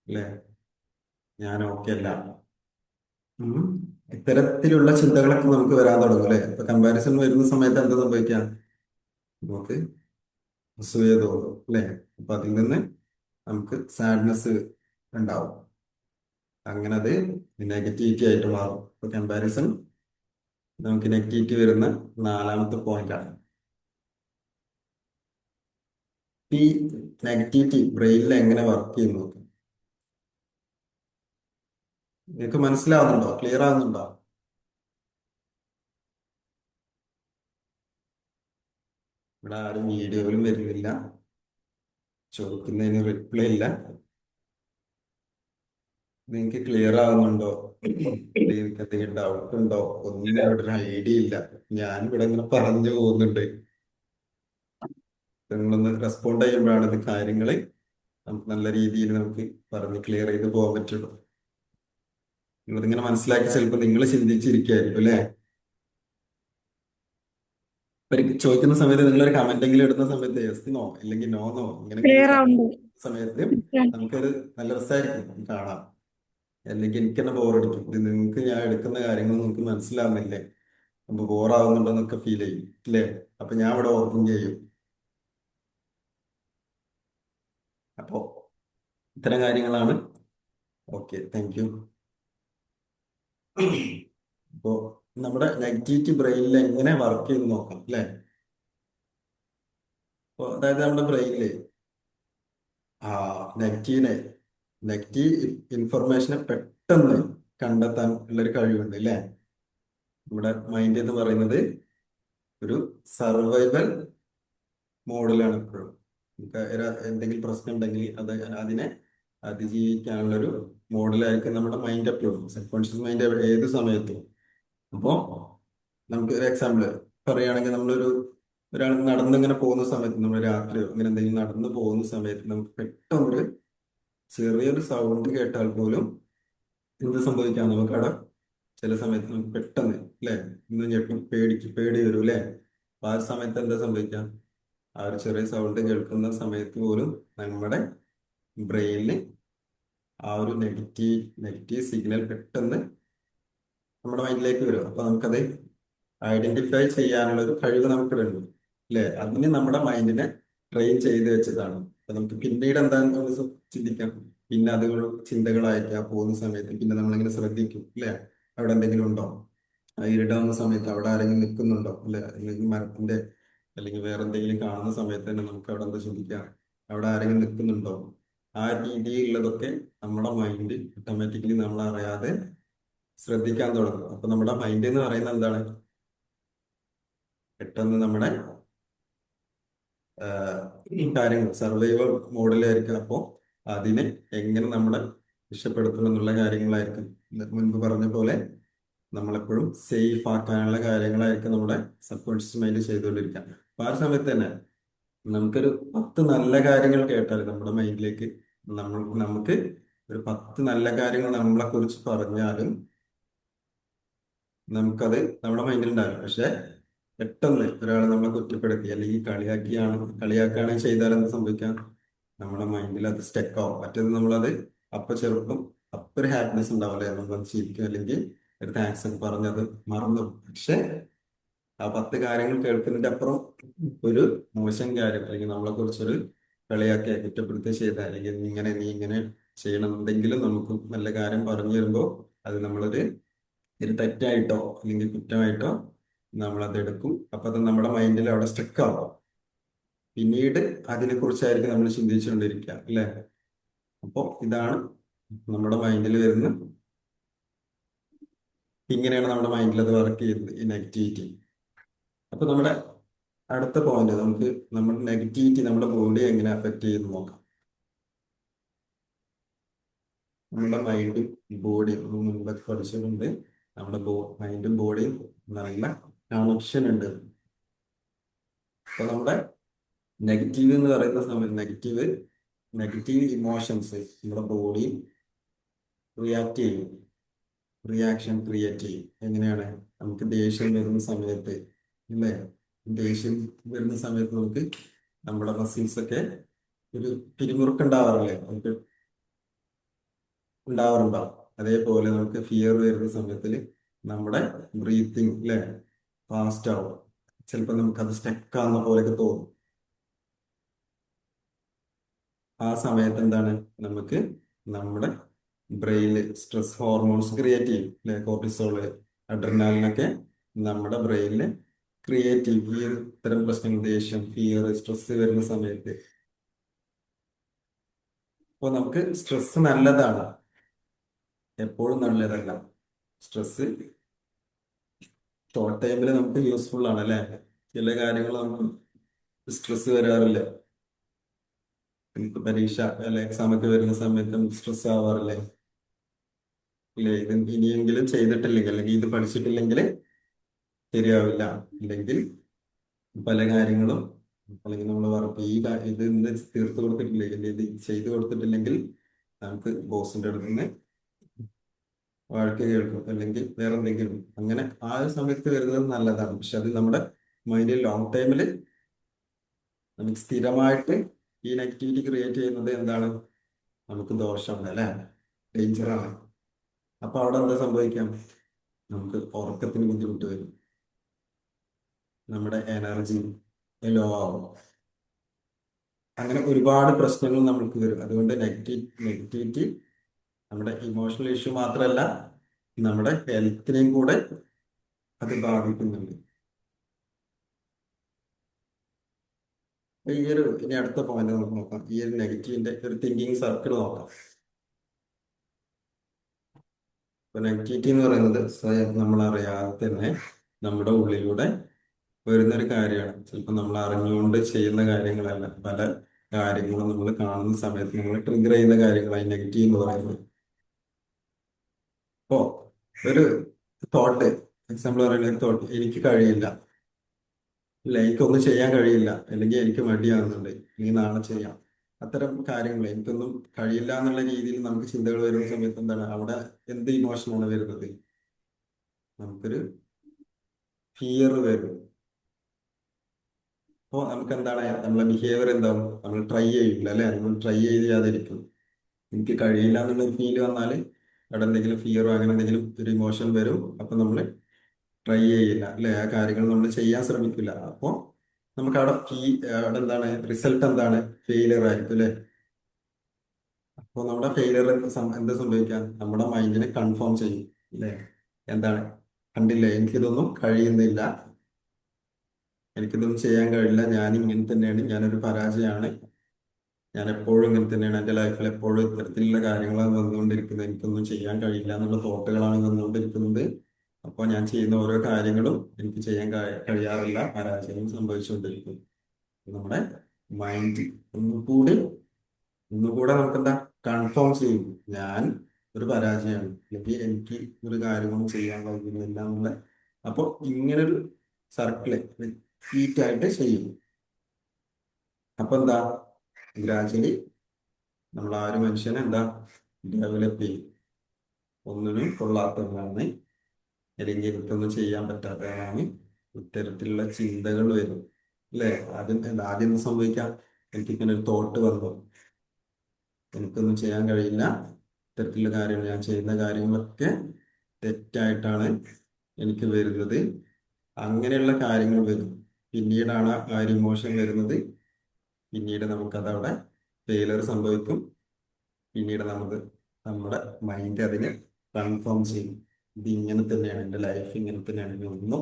അല്ലെ? ഞാൻ ഓക്കെ അല്ല. ഉം. ഇത്തരത്തിലുള്ള ചിന്തകളൊക്കെ നമുക്ക് വരാൻ തുടങ്ങും അല്ലെ? ഇപ്പൊ കമ്പാരിസൺ വരുന്ന സമയത്ത് എന്താ സംഭവിക്കാം? നമുക്ക് അസൂയ തോന്നും അല്ലെ? അപ്പൊ അതിൽ നിന്ന് നമുക്ക് സാഡ്നെസ് ഉണ്ടാവും, അങ്ങനെ അത് നെഗറ്റിവിറ്റി ആയിട്ട് മാറും. ഇപ്പൊ കമ്പാരിസൺ നമുക്ക് നെഗറ്റിവിറ്റി വരുന്ന നാലാമത്തെ പോയിന്റ് ആണ്. ഈ നെഗറ്റിവിറ്റി ബ്രെയിനിൽ എങ്ങനെ വർക്ക് ചെയ്യുന്നു നോക്ക്. നിങ്ങൾക്ക് മനസ്സിലാവുന്നുണ്ടോ? ക്ലിയർ ആവുന്നുണ്ടോ? ഇവിടെ ആരും വീഡിയോയിലും വരുന്നില്ല, ചോദിക്കുന്നതിന് റിപ്ലൈ ഇല്ല. നിങ്ങൾക്ക് ക്ലിയർ ആവുന്നുണ്ടോ? നിങ്ങൾക്ക് എന്തെങ്കിലും ഡൗട്ട് ഉണ്ടോ? ഒന്നും ഇവിടെ ഒരു ഐഡിയ ഇല്ല. ഞാൻ ഇവിടെ ഇങ്ങനെ പറഞ്ഞു പോകുന്നുണ്ട്. നിങ്ങളൊന്ന് റെസ്പോണ്ട് ചെയ്യുമ്പോഴാണ് ഇത് കാര്യങ്ങള് നമുക്ക് നല്ല രീതിയിൽ നമുക്ക് പറഞ്ഞ് ക്ലിയർ ചെയ്ത് പോകാൻ പറ്റുള്ളൂ. നിങ്ങളിങ്ങനെ മനസ്സിലാക്കി ചിലപ്പോൾ നിങ്ങൾ ചിന്തിച്ചിരിക്കുകയായിരിക്കും അല്ലെ? ഒരു ചോദിക്കുന്ന സമയത്ത് നിങ്ങളൊരു കമന്റ് എങ്കിലും ഇടുന്ന സമയത്ത് യെസ് നോ അല്ലെങ്കിൽ നോ നോ ഇങ്ങനെങ്കിലും ക്ലിയർ ആവുന്നുണ്ട്. സമയത്ത് നമുക്കൊരു നല്ല രസമായിരിക്കും കാണാം. അല്ലെങ്കിൽ എനിക്ക് തന്നെ ബോറടിക്കും. ഇത് നിങ്ങൾക്ക് ഞാൻ എടുക്കുന്ന കാര്യങ്ങൾ നിങ്ങൾക്ക് മനസ്സിലാവുന്നില്ലേ, അപ്പൊ ബോറാവുന്നുണ്ടോന്നൊക്കെ ഫീൽ ചെയ്യും അല്ലേ? അപ്പൊ ഞാൻ ഇവിടെ ഓർക്കും ചെയ്യും. അപ്പോ ഇത്തരം കാര്യങ്ങളാണ്. Okay, thank you. അപ്പോ നമ്മുടെ നെഗറ്റിവിറ്റി ബ്രെയിനിൽ എങ്ങനെ വർക്ക് ചെയ്ത് നോക്കാം അല്ലെ? അപ്പൊ അതായത് നമ്മുടെ ബ്രെയിനില് ആ നെഗറ്റീവിനെ നെഗറ്റീവ് ഇൻഫർമേഷനെ പെട്ടെന്ന് കണ്ടെത്താൻ ഉള്ളൊരു കഴിവുണ്ട് അല്ലെ? നമ്മുടെ മൈൻഡ് എന്ന് പറയുന്നത് ഒരു സർവൈവൽ മോഡിലാണ് എപ്പോഴും. നമുക്ക് എന്തെങ്കിലും പ്രശ്നം ഉണ്ടെങ്കിൽ അതിനെ അതിജീവിക്കാനുള്ള ഒരു മോഡലായിരിക്കും നമ്മുടെ മൈൻഡ് എപ്പോഴും, സബ് കോൺഷ്യസ് മൈൻഡ് ഏത് സമയത്തും. അപ്പോ നമുക്ക് ഒരു എക്സാമ്പിൾ പറയുകയാണെങ്കിൽ ഒരാൾ നടന്നിങ്ങനെ പോകുന്ന സമയത്ത്, നമ്മൾ രാത്രിയോ അങ്ങനെ എന്തെങ്കിലും നടന്നു പോകുന്ന സമയത്ത് നമുക്ക് പെട്ടെന്നൊരു ചെറിയൊരു സൗണ്ട് കേട്ടാൽ പോലും എന്ത് സംഭവിക്കാം, നമുക്കവിടെ ചില സമയത്ത് നമുക്ക് പെട്ടെന്ന് അല്ലെ ഇന്ന് ഞെട്ടും, പേടി വരും അല്ലെ? അപ്പൊ ആ ഒരു സമയത്ത് എന്താ സംഭവിക്കാം? ആ ഒരു ചെറിയ സൗണ്ട് കേൾക്കുന്ന സമയത്ത് പോലും നമ്മുടെ ബ്രെയിനിൽ ആ ഒരു നെഗറ്റീവ് സിഗ്നൽ പെട്ടെന്ന് നമ്മുടെ മൈൻഡിലേക്ക് വരും. അപ്പൊ നമുക്കത് ഐഡന്റിഫൈ ചെയ്യാനുള്ള ഒരു കഴിവ് നമുക്കിടുണ്ട് അല്ലെ? അതിന് നമ്മുടെ മൈൻഡിനെ ട്രെയിൻ ചെയ്ത് വെച്ചതാണ്. അപ്പൊ നമുക്ക് പിന്നീട് എന്താണെന്ന് നമുക്ക് ചിന്തിക്കാം. പിന്നെ അത് ചിന്തകളായിരിക്കാം പോകുന്ന സമയത്ത്. പിന്നെ നമ്മളിങ്ങനെ ശ്രദ്ധിക്കും അല്ലെ, അവിടെ എന്തെങ്കിലും ഉണ്ടോ? ആ ഇരുട്ടാവുന്ന സമയത്ത് അവിടെ ആരെങ്കിലും നിൽക്കുന്നുണ്ടോ അല്ലെ? അല്ലെങ്കിൽ മരത്തിന്റെ അല്ലെങ്കിൽ വേറെ എന്തെങ്കിലും കാണുന്ന സമയത്ത് തന്നെ നമുക്ക് അവിടെ എന്താ ചിന്തിക്കാം, അവിടെ ആരെങ്കിലും നിൽക്കുന്നുണ്ടോ? ആ രീതിയിലുള്ളതൊക്കെ നമ്മുടെ മൈൻഡ് ഓട്ടോമാറ്റിക്കലി നമ്മൾ അറിയാതെ ശ്രദ്ധിക്കാൻ തുടങ്ങും. അപ്പൊ നമ്മുടെ മൈൻഡ് എന്ന് പറയുന്നത് എന്താണ്? പെട്ടെന്ന് നമ്മുടെ ഈ കാര്യങ്ങൾ സർവൈവൽ മോഡിലായിരിക്കും. അപ്പോൾ അതിനെ എങ്ങനെ നമ്മളെ രക്ഷപ്പെടുത്തണം എന്നുള്ള കാര്യങ്ങളായിരിക്കും. മുൻപ് പറഞ്ഞ പോലെ നമ്മളെപ്പോഴും സേഫ് ആക്കാനുള്ള കാര്യങ്ങളായിരിക്കും നമ്മുടെ സബ് കോൺഷ്യസ് മൈൻഡ് ചെയ്തുകൊണ്ടിരിക്കുക. അപ്പൊ ആ സമയത്ത് തന്നെ നമുക്കൊരു 10 നല്ല കാര്യങ്ങൾ കേട്ടാൽ നമ്മുടെ മൈൻഡിലേക്ക്, നമുക്ക് ഒരു 10 നല്ല കാര്യങ്ങൾ നമ്മളെ കുറിച്ച് പറഞ്ഞാലും നമുക്കത് നമ്മുടെ മൈൻഡിൽ ഉണ്ടാവില്ല. പക്ഷെ പെട്ടെന്ന് ഒരാൾ നമ്മളെ കുറ്റപ്പെടുത്തി അല്ലെങ്കിൽ കളിയാക്കുകയാണെങ്കിൽ ചെയ്താൽ എന്ത് സംഭവിക്കാം? നമ്മുടെ മൈൻഡിൽ അത് സ്റ്റക്ക് ആവും. മറ്റേത് നമ്മളത് അപ്പൊ ചെറുപ്പം അപ്പൊ ഒരു ഹാപ്പിനെസ് ഉണ്ടാവില്ലേ, നമ്മളത് ചിരിക്കും അല്ലെങ്കിൽ ഒരു താങ്ക്സ് ഒക്കെ പറഞ്ഞത് മറന്നു. പക്ഷെ ആ 10 കാര്യങ്ങൾ കേൾക്കുന്നതിന്റെ അപ്പുറം ഒരു മോശം കാര്യം അല്ലെങ്കിൽ നമ്മളെ കുറിച്ചൊരു കളിയാക്കിയ കുറ്റപ്പെടുത്തുക ചെയ്ത അല്ലെങ്കിൽ നീ ഇങ്ങനെ ചെയ്യണമെന്നുണ്ടെങ്കിലും നമുക്ക് നല്ല കാര്യം പറഞ്ഞു തരുമ്പോൾ അത് ഒരു തെറ്റായിട്ടോ അല്ലെങ്കിൽ കുറ്റമായിട്ടോ നമ്മളത് എടുക്കും. അപ്പൊ അത് നമ്മുടെ മൈൻഡിൽ അവിടെ സ്റ്റക്ക് ആവും. പിന്നീട് അതിനെ കുറിച്ചായിരിക്കും നമ്മൾ ചിന്തിച്ചുകൊണ്ടിരിക്കുക അല്ലെ? അപ്പോൾ ഇതാണ് നമ്മുടെ മൈൻഡിൽ വരുന്ന, ഇങ്ങനെയാണ് നമ്മുടെ മൈൻഡിൽ അത് വർക്ക് ചെയ്യുന്നത്, ഈ നെഗറ്റിവിറ്റി. അപ്പൊ നമ്മുടെ അടുത്ത പോയിന്റ്, നമുക്ക് നമ്മുടെ നെഗറ്റിവിറ്റി നമ്മുടെ ബോഡിയെ എങ്ങനെ അഫക്റ്റ് ചെയ്യുന്നു നോക്കാം. നമ്മുടെ മൈൻഡും ബോഡിയും മുമ്പൊക്കെ പഠിച്ചിട്ടുണ്ട്. നമ്മുടെ മൈൻഡും ബോഡിയും നല്ല കണക്ഷൻ ഉണ്ട്. അപ്പൊ നമ്മുടെ നെഗറ്റീവ് എന്ന് പറയുന്ന സമയത്ത് നെഗറ്റീവ് ഇമോഷൻസ് നമ്മുടെ ബോഡി റിയാക്ട് ചെയ്യും, റിയാക്ഷൻ ക്രിയേറ്റ് ചെയ്യും. എങ്ങനെയാണ്? നമുക്ക് ദേഷ്യം വരുന്ന സമയത്ത് അല്ലേ, ദേഷ്യം വരുന്ന സമയത്ത് നമുക്ക് നമ്മുടെ മസിൽസ് ഒക്കെ ഒരു പിരിമുറുക്കുണ്ടാവാറില്ലേ? നമുക്ക് ഉണ്ടാവാറുണ്ടാവും. അതേപോലെ നമുക്ക് ഫിയർ വരുന്ന സമയത്തിൽ നമ്മുടെ ബ്രീത്തിങ് അല്ലേ ഫാസ്റ്റ് ആവും. ചിലപ്പോൾ നമുക്കത് സ്റ്റക്ക് ആവുന്ന പോലെയൊക്കെ തോന്നും. ആ സമയത്ത് എന്താണ്, നമുക്ക് നമ്മുടെ ബ്രെയിനിൽ സ്ട്രെസ് ഹോർമോൺസ് ക്രിയേറ്റ് ചെയ്യും അല്ലെ? കോർട്ടിസോള്, അഡ്രിനാലിനൊക്കെ നമ്മുടെ ബ്രെയിനിൽ ക്രിയേറ്റ് ചെയ്യും. ഈ ഇത്തരം പ്രശ്നങ്ങൾ, ദേഷ്യം, ഫിയർ, സ്ട്രെസ് വരുന്ന സമയത്ത്. അപ്പോൾ നമുക്ക് സ്ട്രെസ് നല്ലതാണ്, എപ്പോഴും നല്ലതല്ല. സ്ട്രെസ് ഷോർട്ട് ടൈമിൽ നമുക്ക് യൂസ്ഫുൾ ആണ് അല്ലെ? ചില കാര്യങ്ങൾ നമുക്ക് സ്ട്രെസ് വരാറില്ല. നമുക്ക് പരീക്ഷ അല്ലെ എക്സാം ഒക്കെ വരുന്ന സമയത്ത് സ്ട്രെസ് ആവാറില്ലേ? ഇല്ലേ, ഇത് ഇനിയെങ്കിലും ചെയ്തിട്ടില്ലെങ്കിൽ അല്ലെങ്കിൽ ഇത് പഠിച്ചിട്ടില്ലെങ്കിൽ ശരിയാവില്ല. ഇല്ലെങ്കിൽ പല കാര്യങ്ങളും, അല്ലെങ്കിൽ നമ്മൾ വർക്ക് ഇത് ഇന്ന് തീർത്ത് കൊടുത്തിട്ടില്ലേ, അല്ലെങ്കിൽ ഇത് ചെയ്തു കൊടുത്തിട്ടില്ലെങ്കിൽ നമുക്ക് ബോസിന്റെ അടുത്ത് നിന്ന് വഴക്ക് കേൾക്കും, അല്ലെങ്കിൽ വേറെ എന്തെങ്കിലും. അങ്ങനെ ആ ഒരു സമയത്ത് വരുന്നത് നല്ലതാണ്. പക്ഷെ അത് നമ്മുടെ മൈൻഡിൽ ലോങ് ടൈമിൽ നമുക്ക് സ്ഥിരമായിട്ട് ഈ നെഗറ്റിവിറ്റി ക്രിയേറ്റ് ചെയ്യുന്നത് എന്താണ്? നമുക്ക് ദോഷമാണ് അല്ലെ, ഡേഞ്ചറാണ്. അപ്പൊ അവിടെ എന്താ സംഭവിക്കാം? നമുക്ക് ഉറക്കത്തിന് ബുദ്ധിമുട്ട് വരും, നമ്മുടെ എനർജി ലോ ആവും, അങ്ങനെ ഒരുപാട് പ്രശ്നങ്ങൾ നമുക്ക് വരും. അതുകൊണ്ട് നെഗറ്റിവിറ്റി നമ്മുടെ ഇമോഷണൽ ഇഷ്യൂ മാത്രമല്ല, നമ്മുടെ ഹെൽത്തിനെയും കൂടെ അത് ബാധിക്കുന്നുണ്ട്. അപ്പൊ ഈ ഒരു ഇനി അടുത്ത പോയിന്റ് നമുക്ക് നോക്കാം. ഈ ഒരു നെഗറ്റീവിന്റെ ഒരു തിങ്കിങ് സർക്കിൾ നോക്കാം. ഇപ്പൊ നെഗറ്റിവിറ്റി എന്ന് പറയുന്നത് സ്വയം നമ്മൾ അറിയാതെ തന്നെ നമ്മുടെ ഉള്ളിലൂടെ വരുന്നൊരു കാര്യമാണ്. ചിലപ്പോൾ നമ്മൾ അറിഞ്ഞുകൊണ്ട് ചെയ്യുന്ന കാര്യങ്ങളല്ല, പല കാര്യങ്ങളും നമ്മൾ കാണുന്ന സമയത്ത് നമ്മൾ ട്രിഗർ ചെയ്യുന്ന കാര്യങ്ങളായി നെഗറ്റീവ് എന്ന് പറയുന്നത്. ഇപ്പോ ഒരു തോട്ട്, എക്സാമ്പിൾ പറയുന്ന ഒരു തോട്ട്, എനിക്ക് കഴിയില്ല, ഇല്ല എനിക്കൊന്നും ചെയ്യാൻ കഴിയില്ല, അല്ലെങ്കിൽ എനിക്ക് മടിയാകുന്നുണ്ട്, അല്ലെങ്കിൽ നാളെ ചെയ്യാം, അത്തരം കാര്യങ്ങൾ എനിക്കൊന്നും കഴിയില്ല എന്നുള്ള രീതിയിൽ നമുക്ക് ചിന്തകൾ വരുന്ന സമയത്ത് എന്താണ് അവിടെ, എന്ത് ഇമോഷനാണ് വരുന്നത്? നമുക്കൊരു ഫിയർ വരും. അപ്പോൾ നമുക്ക് എന്താണ് നമ്മളെ ബിഹേവിയർ എന്താവും? നമ്മൾ ട്രൈ ചെയ്യില്ല അല്ലെ, നമ്മൾ ട്രൈ ചെയ്യാതിരിക്കും. എനിക്ക് കഴിയില്ല എന്നുള്ളൊരു ഫീൽ വന്നാൽ അവിടെ എന്തെങ്കിലും ഫിയറോ അങ്ങനെ എന്തെങ്കിലും ഒരു ഇമോഷൻ വരും. അപ്പൊ നമ്മൾ ട്രൈ ചെയ്യില്ല അല്ലെ, ആ കാര്യങ്ങൾ നമ്മൾ ചെയ്യാൻ ശ്രമിക്കില്ല. അപ്പോൾ നമുക്ക് അവിടെ എന്താണ് റിസൾട്ട്? എന്താണ്? ഫെയിലിയർ ആയിരിക്കും അല്ലെ. അപ്പോൾ നമ്മുടെ ഫെയിലിയർ എന്താ സംഭവിക്കാം? നമ്മുടെ മൈൻഡിനെ കൺഫേം ചെയ്യും അല്ലെ. എന്താണ്? കണ്ടില്ലേ, എനിക്കിതൊന്നും കഴിയുന്നില്ല, എനിക്കിതൊന്നും ചെയ്യാൻ കഴിയില്ല, ഞാൻ ഇങ്ങനെ തന്നെയാണ്, ഞാനൊരു പരാജയമാണ്, ഞാൻ എപ്പോഴും ഇങ്ങനെ തന്നെയാണ്, എൻ്റെ ലൈഫിൽ എപ്പോഴും ഇത്തരത്തിലുള്ള കാര്യങ്ങളാണ് വന്നുകൊണ്ടിരിക്കുന്നത്, എനിക്കൊന്നും ചെയ്യാൻ കഴിയില്ല എന്നുള്ള തോട്ടുകളാണ് വന്നുകൊണ്ടിരിക്കുന്നത്. അപ്പോൾ ഞാൻ ചെയ്യുന്ന ഓരോ കാര്യങ്ങളും എനിക്ക് ചെയ്യാൻ കഴിയാറില്ല, പരാജയം സംഭവിച്ചുകൊണ്ടിരിക്കും. നമ്മുടെ മൈൻഡ് ഒന്നുകൂടി ഒന്നുകൂടെ നമുക്ക് എന്താ കൺഫേം ചെയ്യും, ഞാൻ ഒരു പരാജയമാണ്, അല്ലെങ്കിൽ എനിക്ക് ഒരു കാര്യങ്ങളും ചെയ്യാൻ കഴിയുന്നില്ല എന്നുള്ള. അപ്പോൾ ഇങ്ങനൊരു സർക്കിള് റിപ്പീറ്റ് ആയിട്ട് ചെയ്യും. അപ്പൊ എന്താ, ഗ്രാജുവലി നമ്മൾ ആ ഒരു മനുഷ്യനെ എന്താ ഡെവലപ്പ് ചെയ്യും. ഒന്നിനും കൊള്ളാത്തവനാണ്, അല്ലെങ്കിൽ എനിക്കൊന്നും ചെയ്യാൻ പറ്റാത്തവനാണ്, ഇത്തരത്തിലുള്ള ചിന്തകൾ വരും അല്ലേ. ആദ്യം എന്ത് സംഭവിക്കാം? എനിക്കിങ്ങനെ ഒരു തോട്ട് വന്നു, എനിക്കൊന്നും ചെയ്യാൻ കഴിയില്ല, ഇത്തരത്തിലുള്ള കാര്യങ്ങൾ, ഞാൻ ചെയ്യുന്ന കാര്യങ്ങളൊക്കെ തെറ്റായിട്ടാണ് എനിക്ക് വരുന്നത്, അങ്ങനെയുള്ള കാര്യങ്ങൾ വരും. പിന്നീടാണ് ആ ഒരു ഇമോഷൻ വരുന്നത്. പിന്നീട് നമുക്കതവിടെ ഫെയിലർ സംഭവിക്കും. പിന്നീട് നമ്മുടെ മൈൻഡ് അതിനെ കൺഫേം ചെയ്യും, ഇത് ഇങ്ങനെ തന്നെയാണ്, എൻ്റെ ലൈഫ് ഇങ്ങനെ തന്നെയാണ്, ഇനി ഒന്നും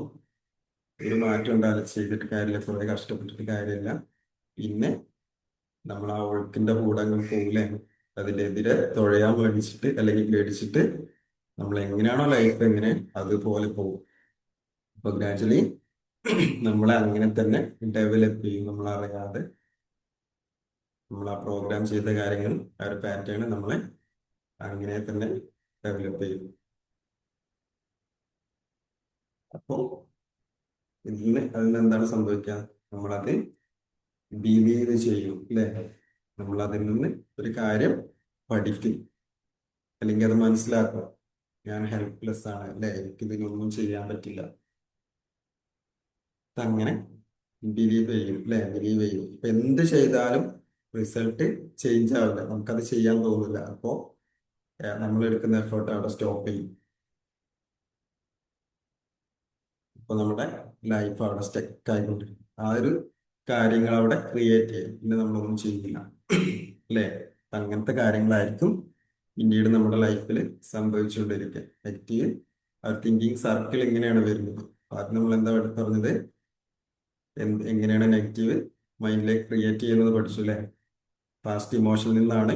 ഒരു മാറ്റം ഉണ്ടാവില്ല, ചെയ്തിട്ട് കാര്യമില്ല, കുറെ കഷ്ടപ്പെട്ടിട്ട് കാര്യമില്ല. പിന്നെ നമ്മൾ ആ ഒഴുക്കിന്റെ കൂടെ അങ്ങ് പോകില്ലേ, അതിനെതിരെ തുഴയാൻ മേടിച്ചിട്ട് അല്ലെങ്കിൽ പേടിച്ചിട്ട് നമ്മൾ എങ്ങനെയാണോ ലൈഫ് എങ്ങനെ അതുപോലെ പോകും. അപ്പൊ ഗ്രാജുവലി നമ്മളെ അങ്ങനെ തന്നെ ഡെവലപ്പ് ചെയ്യും. നമ്മൾ അറിയാതെ നമ്മൾ ആ പ്രോഗ്രാം ചെയ്ത കാര്യങ്ങൾ, ആ ഒരു പാറ്റേൺ നമ്മളെ അങ്ങനെ തന്നെ ഡെവലപ്പ് ചെയ്യും. അപ്പോ അതിന് എന്താണ് സംഭവിക്കുക? നമ്മളത് ബിലീവ് ചെയ്യും അല്ലേ. നമ്മൾ അതിൽ നിന്ന് ഒരു കാര്യം പഠിക്കും, അല്ലെങ്കിൽ അത് മനസ്സിലാക്കും, ഞാൻ ഹെൽപ്ലെസ് ആണ് അല്ലേ, എനിക്ക് ഇതിനൊന്നും ചെയ്യാൻ പറ്റില്ല, അങ്ങനെ ബിലീവ് ചെയ്യും അല്ലെ. ബിലീവ് ചെയ്യും. ഇപ്പൊ എന്ത് ചെയ്താലും റിസൾട്ട് ചേഞ്ച് ആവില്ല, നമുക്കത് ചെയ്യാൻ തോന്നില്ല. അപ്പോ നമ്മൾ എടുക്കുന്ന എഫേർട്ട് അവിടെ സ്റ്റോപ്പ് ചെയ്യും. ഇപ്പൊ നമ്മുടെ ലൈഫ് അവിടെ സ്റ്റക്ക് ആയിക്കൊണ്ടിരിക്കും. ആ ഒരു കാര്യങ്ങൾ അവിടെ ക്രിയേറ്റ് ചെയ്യും, പിന്നെ നമ്മളൊന്നും ചെയ്യില്ല അല്ലേ. അങ്ങനത്തെ കാര്യങ്ങളായിരിക്കും പിന്നീട് നമ്മുടെ ലൈഫിൽ സംഭവിച്ചുകൊണ്ടിരിക്കുക. നെഗറ്റീവ് ആ തിങ്കിങ് സർക്കിൾ ഇങ്ങനെയാണ് വരുന്നത്. ആദ്യം നമ്മൾ എന്താ പറഞ്ഞത്? എങ്ങനെയാണ് നെഗറ്റീവ് മൈൻഡിലേക്ക് ക്രിയേറ്റ് ചെയ്യുന്നത് പഠിച്ചു അല്ലേ. പാസ്റ്റ് ഇമോഷനിൽ നിന്നാണ്,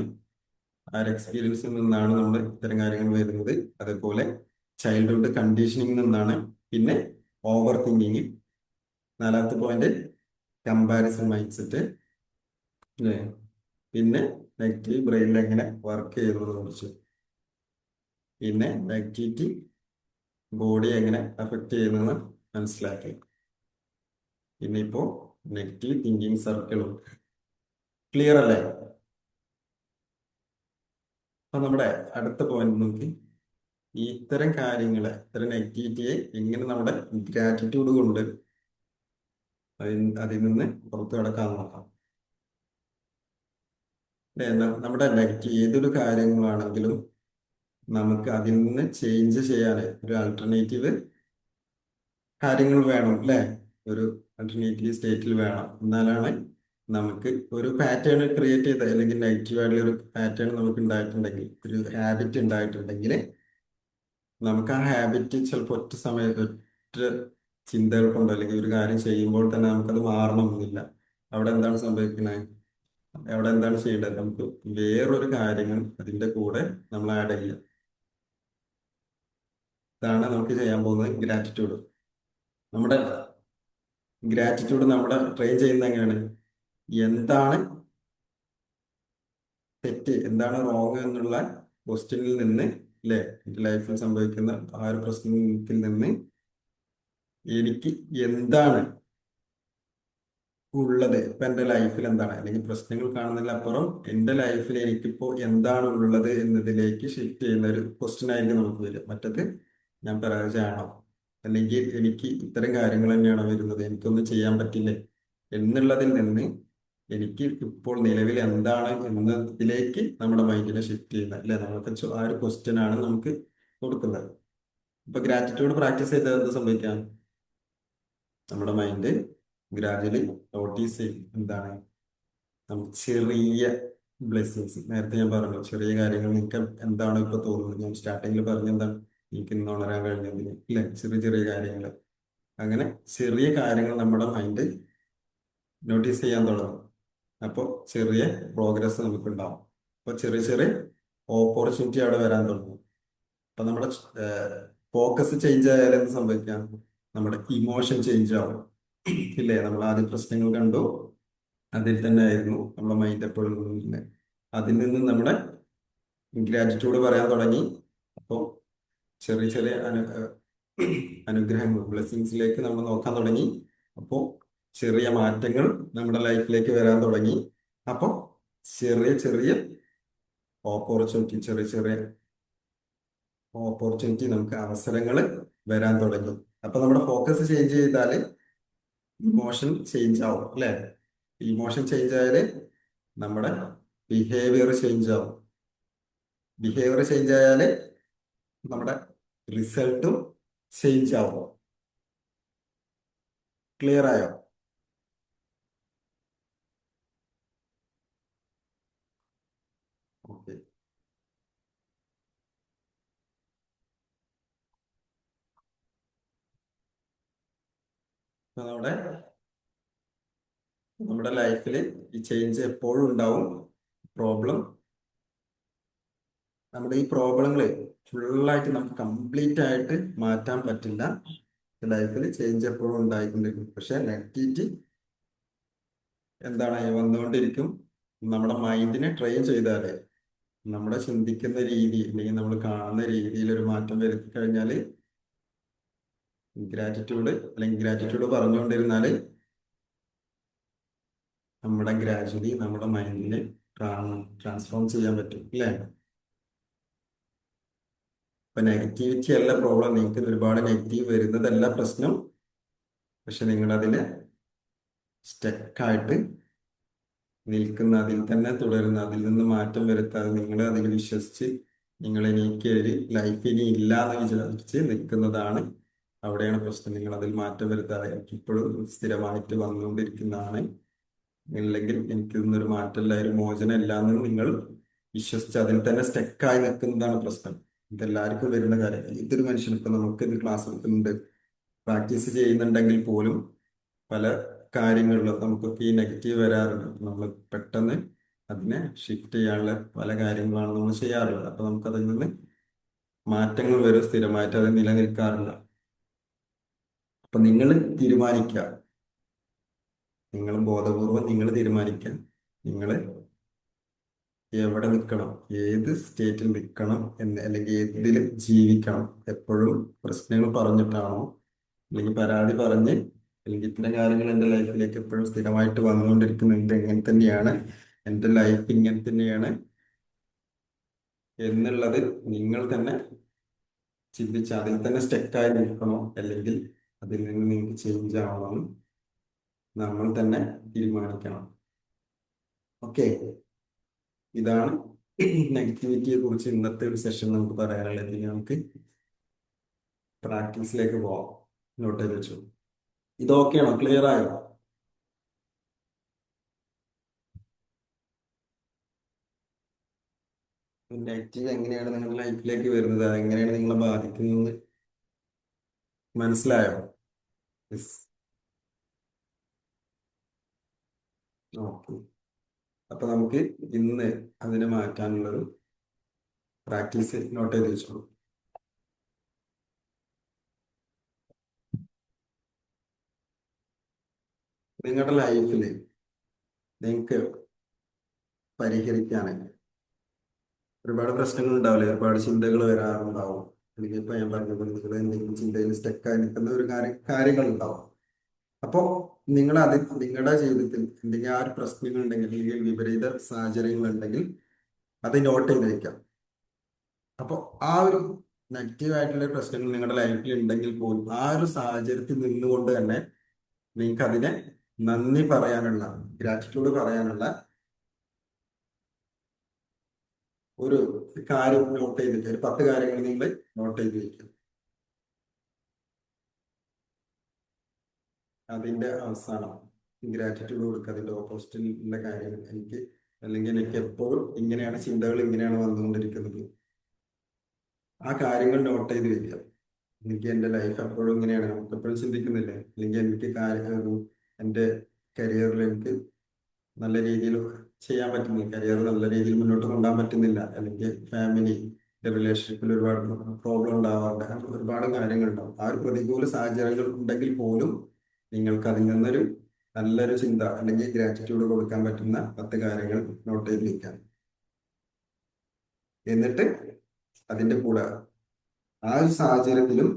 ആ ഒരു എക്സ്പീരിയൻസിൽ നിന്നാണ് നമ്മൾ ഇത്തരം കാര്യങ്ങൾ വരുന്നത്. അതേപോലെ ചൈൽഡ്ഹുഡ് കണ്ടീഷനിങ് നിന്നാണ്. പിന്നെ ഓവർ തിങ്കിങ്, നാലാമത്തെ പോയിന്റ് കമ്പാരിസൺ മൈൻഡ് സെറ്റ് അല്ലേ. പിന്നെ നെഗറ്റീവ് ബ്രെയിനിൽ എങ്ങനെ വർക്ക് ചെയ്യുന്നത് കുറിച്ച്. പിന്നെ നെഗറ്റിവിറ്റി ബോഡി എങ്ങനെ അഫക്റ്റ് ചെയ്യുന്നതെന്ന് മനസ്സിലാക്കി. പിന്നെ ഇപ്പോ നെഗറ്റീവ് തിങ്കിങ് സർക്കിളും ക്ലിയർ അല്ലേ? അപ്പൊ നമ്മുടെ അടുത്ത പോയിന്റ് നോക്കി, ഈ ഇത്തരം കാര്യങ്ങളെ, ഇത്തരം നെഗറ്റിവിറ്റിയെ എങ്ങനെ നമ്മുടെ ഗ്രാറ്റിറ്റ്യൂഡ് കൊണ്ട് അതിൽ നിന്ന് പുറത്തു കടക്കാൻ നോക്കാം. അല്ലേ? നമ്മുടെ നെഗറ്റീവ് ഏതൊരു കാര്യങ്ങളാണെങ്കിലും നമുക്ക് അതിൽ നിന്ന് ചേഞ്ച് ചെയ്യാൻ ഒരു ആൾട്ടർനേറ്റീവ് കാര്യങ്ങൾ വേണം, അല്ലേ? ഒരു ആൾട്ടർനേറ്റീവ് സ്റ്റേറ്റിൽ വേണം. എന്നാലാണ് നമുക്ക് ഒരു പാറ്റേൺ ക്രിയേറ്റ് ചെയ്ത, അല്ലെങ്കിൽ നെഗറ്റീവ് ആയിട്ടുള്ള ഒരു പാറ്റേൺ നമുക്ക് ഉണ്ടായിട്ടുണ്ടെങ്കിൽ, ഒരു ഹാബിറ്റ് ഉണ്ടായിട്ടുണ്ടെങ്കിൽ, നമുക്ക് ആ ഹാബിറ്റ് ചിലപ്പോൾ ഒറ്റ സമയത്ത് ഒറ്റ ചിന്തകൾ കൊണ്ടോ അല്ലെങ്കിൽ ഒരു കാര്യം ചെയ്യുമ്പോൾ തന്നെ നമുക്കത് മാറണമെന്നില്ല. അവിടെ എന്താണ് സംഭവിക്കുന്നത്? അവിടെ എന്താണ് ചെയ്യേണ്ടത്? നമുക്ക് വേറൊരു കാര്യങ്ങൾ അതിന്റെ കൂടെ നമ്മൾ ആഡ് ചെയ്യുക. ഇതാണ് നമുക്ക് ചെയ്യാൻ പോകുന്നത് ഗ്രാറ്റിറ്റ്യൂഡ്. നമ്മുടെ ഗ്രാറ്റിറ്റ്യൂഡ് നമ്മുടെ ട്രെയിൻ ചെയ്യുന്നത് എങ്ങനെയാണ്? എന്താണ് തെറ്റ്, എന്താണ് റോങ് എന്നുള്ള ക്വസ്റ്റ്യനിൽ നിന്ന്, അല്ലെ, എന്റെ ലൈഫിൽ സംഭവിക്കുന്ന ആ ഒരു പ്രശ്നത്തിൽ നിന്ന് എനിക്ക് എന്താണ് ഉള്ളത്, ഇപ്പൊ എന്റെ ലൈഫിൽ എന്താണ്, അല്ലെങ്കിൽ പ്രശ്നങ്ങൾ കാണുന്നതിലപ്പുറം എന്റെ ലൈഫിൽ എനിക്കിപ്പോ എന്താണ് ഉള്ളത് എന്നതിലേക്ക് ഷിഫ്റ്റ് ചെയ്യുന്ന ഒരു ക്വസ്റ്റ്യൻ ആയിരിക്കും നമുക്ക് വരിക. മറ്റത് ഞാൻ പരാജയമാണോ, അല്ലെങ്കിൽ എനിക്ക് ഇത്തരം കാര്യങ്ങൾ തന്നെയാണോ വരുന്നത്, എനിക്കൊന്നും ചെയ്യാൻ പറ്റില്ലേ എന്നുള്ളതിൽ നിന്ന് എനിക്ക് ഇപ്പോൾ നിലവിൽ എന്താണ് എന്നതിലേക്ക് നമ്മുടെ മൈൻഡിനെ ഷിഫ്റ്റ് ചെയ്യുന്നത്, അല്ലെ? നമുക്ക് ആ ഒരു ക്വസ്റ്റ്യൻ ആണ് നമുക്ക് കൊടുക്കുന്നത്. ഇപ്പൊ ഗ്രാറ്റിറ്റ്യൂഡ് പ്രാക്ടീസ് ചെയ്താൽ എന്ത് സംഭവിക്കാം? നമ്മുടെ മൈൻഡ് ഗ്രാജുവലി നോട്ടീസ് ചെയ്യും എന്താണ് നമുക്ക് ചെറിയ ബ്ലെസ്സിങ്സ്. നേരത്തെ ഞാൻ പറഞ്ഞു ചെറിയ കാര്യങ്ങൾ, നിങ്ങൾക്ക് എന്താണ് ഇപ്പൊ തോന്നുന്നത്? ഞാൻ സ്റ്റാർട്ടിങ്ങിൽ പറഞ്ഞ എന്താണ്, എനിക്ക് ഇന്ന് ഉണരാൻ കഴിഞ്ഞതിന്, ഇല്ലേ? ചെറിയ ചെറിയ കാര്യങ്ങൾ. അങ്ങനെ ചെറിയ കാര്യങ്ങൾ നമ്മുടെ മൈൻഡ് നോട്ടീസ് ചെയ്യാൻ തുടങ്ങും. അപ്പോൾ ചെറിയ പ്രോഗ്രസ് നമുക്ക് ഉണ്ടാവും. അപ്പോൾ ചെറിയ ചെറിയ ഓപ്പർച്യൂണിറ്റി അവിടെ വരാൻ തുടങ്ങും. അപ്പൊ നമ്മുടെ ഫോക്കസ് ചേഞ്ച് ആയാൽ എന്ത് സംഭവിക്കാം? നമ്മുടെ ഇമോഷൻ ചേഞ്ച് ആവും, ഇല്ലേ? നമ്മൾ ആദ്യം പ്രശ്നങ്ങൾ കണ്ടു, അതിൽ തന്നെ ആയിരുന്നു നമ്മുടെ മൈൻഡ് എപ്പോഴും നിന്നത്. അതിൽ നിന്ന് നമ്മുടെ ഗ്രാറ്റിറ്റ്യൂഡ് പറയാൻ തുടങ്ങി. അപ്പോൾ ചെറിയ ചെറിയ അനുഗ്രഹങ്ങൾ, ബ്ലെസ്സിങ്സിലേക്ക് നമ്മൾ നോക്കാൻ തുടങ്ങി. അപ്പോൾ ചെറിയ മാറ്റങ്ങൾ നമ്മുടെ ലൈഫിലേക്ക് വരാൻ തുടങ്ങി. അപ്പോൾ ചെറിയ ചെറിയ ചെറിയ ചെറിയ ഓപ്പർച്യൂണിറ്റി, നമുക്ക് അവസരങ്ങൾ വരാൻ തുടങ്ങി. അപ്പൊ നമ്മുടെ ഫോക്കസ് ചേഞ്ച് ചെയ്താൽ ഇമോഷൻ ചേഞ്ച് ആവും, അല്ലെ? ഇമോഷൻ ചേഞ്ച് ആയാല് നമ്മുടെ ബിഹേവിയർ ചേഞ്ച് ആവും. ബിഹേവിയർ ചേഞ്ച് ആയാല് നമ്മുടെ റിസൾട്ടും ചേഞ്ച് ആവും. ക്ലിയർ ആയോ? ഓക്കെ. അപ്പൊ നമ്മുടെ ലൈഫിൽ ഈ ചേഞ്ച് എപ്പോഴും ഉണ്ടാവും. പ്രോബ്ലം, നമ്മുടെ ഈ പ്രോബ്ലങ്ങള് ഫുള്ളായിട്ട് നമുക്ക് കംപ്ലീറ്റ് ആയിട്ട് മാറ്റാൻ പറ്റില്ല. ലൈഫിൽ ചേഞ്ച് എപ്പോഴും ഉണ്ടായിക്കൊണ്ടിരിക്കും. പക്ഷെ നെഗറ്റിവിറ്റി എന്താണ് വന്നുകൊണ്ടിരിക്കും. നമ്മുടെ മൈൻഡിനെ ട്രെയിൻ ചെയ്താലേ, നമ്മുടെ ചിന്തിക്കുന്ന രീതി അല്ലെങ്കിൽ നമ്മൾ കാണുന്ന രീതിയിൽ ഒരു മാറ്റം വരുത്തി കഴിഞ്ഞാല്, ഗ്രാറ്റിറ്റ്യൂഡ് പറഞ്ഞുകൊണ്ടിരുന്നാല് നമ്മുടെ ഗ്രാജുവലി നമ്മുടെ മൈൻഡിനെ ട്രാൻസ്ഫോം ചെയ്യാൻ പറ്റും, അല്ലേ? ഇപ്പൊ നെഗറ്റിവിറ്റി അല്ല പ്രോബ്ലം, നിങ്ങൾക്ക് ഒരുപാട് നെഗറ്റീവ് വരുന്നതല്ല പ്രശ്നം. പക്ഷെ നിങ്ങൾ അതിനെ സ്റ്റക്കായിട്ട് നിൽക്കുന്ന, അതിൽ തന്നെ തുടരുന്ന, അതിൽ നിന്ന് മാറ്റം വരുത്താതെ നിങ്ങൾ അതിൽ വിശ്വസിച്ച് നിങ്ങൾ എനിക്ക് ഒരു ലൈഫ് ഇനി ഇല്ല എന്ന് വിചാരിച്ച് നിൽക്കുന്നതാണ്. അവിടെയാണ് പ്രശ്നം. നിങ്ങൾ അതിൽ മാറ്റം വരുത്താതെ എനിക്ക് ഇപ്പോഴും സ്ഥിരമായിട്ട് വന്നുകൊണ്ടിരിക്കുന്നതാണ്, ഇല്ലെങ്കിൽ എനിക്ക് ഇന്നൊരു മാറ്റമില്ല, ഒരു മോചനം ഇല്ല എന്ന് നിങ്ങൾ വിശ്വസിച്ച് അതിൽ തന്നെ സ്റ്റക്കായി നിൽക്കുന്നതാണ് പ്രശ്നം. ഇതെല്ലാവർക്കും വരുന്ന കാര്യം. ഇതൊരു മനുഷ്യൻ ഇപ്പൊ നമുക്ക് ഇത് ക്ലാസ് എടുക്കുന്നുണ്ട്, പ്രാക്ടീസ് ചെയ്യുന്നുണ്ടെങ്കിൽ പോലും പല കാര്യങ്ങളിലും നമുക്കൊക്കെ ഈ നെഗറ്റീവ് വരാറുണ്ട്. നമ്മൾ പെട്ടെന്ന് അതിനെ ഷിഫ്റ്റ് ചെയ്യാനുള്ള പല കാര്യങ്ങളാണ് നമ്മൾ ചെയ്യാറുള്ളത്. അപ്പൊ നമുക്ക് അതിൽ നിന്ന് മാറ്റങ്ങൾ വരും, സ്ഥിരമായിട്ട് അത് നിലനിൽക്കാറില്ല. അപ്പൊ നിങ്ങൾ തീരുമാനിക്കുക, നിങ്ങൾ ബോധപൂർവം നിങ്ങൾ തീരുമാനിക്കുക, നിങ്ങൾ എവിടെ നിൽക്കണം, ഏത് സ്റ്റേറ്റിൽ നിൽക്കണം എന്ന്, അല്ലെങ്കിൽ ഏതിലും ജീവിക്കണം, എപ്പോഴും പ്രശ്നങ്ങൾ പറഞ്ഞിട്ടാണോ, അല്ലെങ്കിൽ പരാതി പറഞ്ഞ്, അല്ലെങ്കിൽ ഇത്തരം കാര്യങ്ങൾ എൻ്റെ ലൈഫിലേക്ക് എപ്പോഴും സ്ഥിരമായിട്ട് വന്നുകൊണ്ടിരിക്കുന്നുണ്ട്, എങ്ങനെ തന്നെയാണ് എൻ്റെ ലൈഫ് ഇങ്ങനെ തന്നെയാണ് എന്നുള്ളത് നിങ്ങൾ തന്നെ ചിന്തിച്ച് അതിൽ തന്നെ സ്റ്റെക്കായി നിൽക്കണോ, അല്ലെങ്കിൽ അതിൽ നിന്ന് നിങ്ങൾക്ക് ചേഞ്ച് ആവണമെന്ന് നമ്മൾ തന്നെ തീരുമാനിക്കണം. ഓക്കെ, ഇതാണ് നെഗറ്റിവിറ്റിയെ കുറിച്ച് ഇന്നത്തെ ഒരു സെഷൻ നമുക്ക് പറയാനുള്ളത്. ഇനി നമുക്ക് പ്രാക്ടീസിലേക്ക് പോവാം. നോട്ട് ചെയ്ത് വെച്ചു. ഇത് ഓക്കെയാണോ? ക്ലിയർ ആയോ? നെഗറ്റീവ് എങ്ങനെയാണ് നിങ്ങളുടെ ലൈഫിലേക്ക് വരുന്നത്, എങ്ങനെയാണ് നിങ്ങളെ ബാധിക്കുന്നത് മനസ്സിലായോ? യെസ്. ഓക്കെ, അപ്പൊ നമുക്ക് ഇന്ന് അതിനെ മാറ്റാനുള്ളത് പ്രാക്ടീസ് നോട്ട് ചെയ്ത് വെച്ചോളൂ. നിങ്ങളുടെ ലൈഫിൽ നിങ്ങൾക്ക് പരിഹരിക്കാൻ ഒരുപാട് പ്രശ്നങ്ങൾ ഉണ്ടാവില്ലേ, ഒരുപാട് ചിന്തകൾ വരാറുണ്ടാവും. അല്ലെങ്കിൽ ഇപ്പൊ ഞാൻ പറഞ്ഞ നിങ്ങൾ എന്തെങ്കിലും ചിന്തയിൽ സ്റ്റക്കായി നിൽക്കുന്ന ഒരു കാര്യങ്ങൾ ഉണ്ടാവും. അപ്പോ നിങ്ങൾ അത് നിങ്ങളുടെ ജീവിതത്തിൽ എന്തെങ്കിലും ആ ഒരു പ്രശ്നങ്ങൾ ഉണ്ടെങ്കിൽ, അല്ലെങ്കിൽ വിപരീത സാഹചര്യങ്ങൾ ഉണ്ടെങ്കിൽ അത് നോട്ട് ചെയ്ത് വെക്കാം. അപ്പോൾ ആ ഒരു നെഗറ്റീവ് ആയിട്ടുള്ള പ്രശ്നങ്ങൾ നിങ്ങളുടെ ലൈഫിൽ ഉണ്ടെങ്കിൽ പോലും ആ ഒരു സാഹചര്യത്തിൽ നിന്നുകൊണ്ട് തന്നെ നിങ്ങൾക്ക് അതിനെ നന്ദി പറയാനുള്ള, ഗ്രാറ്റിറ്റ്യൂഡ് പറയാനുള്ള ഒരു കാര്യം നോട്ട് ചെയ്തിട്ട്, ഒരു 10 കാര്യങ്ങൾ നിങ്ങൾ നോട്ട് ചെയ്ത് വെക്കും. അതിന്റെ അവസാനം ഗ്രാറ്റിറ്റ്യൂഡ് കൊടുക്കുക. അതിന്റെ ഓപ്പോസിറ്റിലുള്ള കാര്യങ്ങൾ എനിക്ക്, അല്ലെങ്കിൽ എനിക്ക് എപ്പോഴും ഇങ്ങനെയാണ് ചിന്തകൾ, ഇങ്ങനെയാണ് വന്നുകൊണ്ടിരിക്കുന്നത്, ആ കാര്യങ്ങൾ നോട്ട് ചെയ്ത് വെക്കുക. എനിക്ക് എൻ്റെ ലൈഫ് എപ്പോഴും ഇങ്ങനെയാണ്, നമുക്ക് എപ്പോഴും ചിന്തിക്കുന്നില്ലേ, അല്ലെങ്കിൽ എനിക്ക് എൻ്റെ കരിയറിൽ എനിക്ക് നല്ല രീതിയിൽ ചെയ്യാൻ പറ്റുന്നില്ല, കരിയർ നല്ല രീതിയിൽ മുന്നോട്ട് കൊണ്ടുപോകാൻ പറ്റുന്നില്ല, അല്ലെങ്കിൽ ഫാമിലി റിലേഷൻഷിപ്പിൽ ഒരുപാട് പ്രോബ്ലം ഉണ്ടാവാറുണ്ട്, അങ്ങനെ ഒരുപാട് കാര്യങ്ങളുണ്ടാവും. ആ ഒരു പ്രതികൂല സാഹചര്യങ്ങൾ ഉണ്ടെങ്കിൽ പോലും നിങ്ങൾക്ക് അതിൽ നിന്നൊരു നല്ലൊരു ചിന്ത, അല്ലെങ്കിൽ ഗ്രാറ്റിറ്റ്യൂഡ് കൊടുക്കാൻ പറ്റുന്ന 10 കാര്യങ്ങൾ നോട്ട് ചെയ്ത് വെക്കാം. എന്നിട്ട് അതിന്റെ കൂടെ ആ ഒരു സാഹചര്യത്തിലും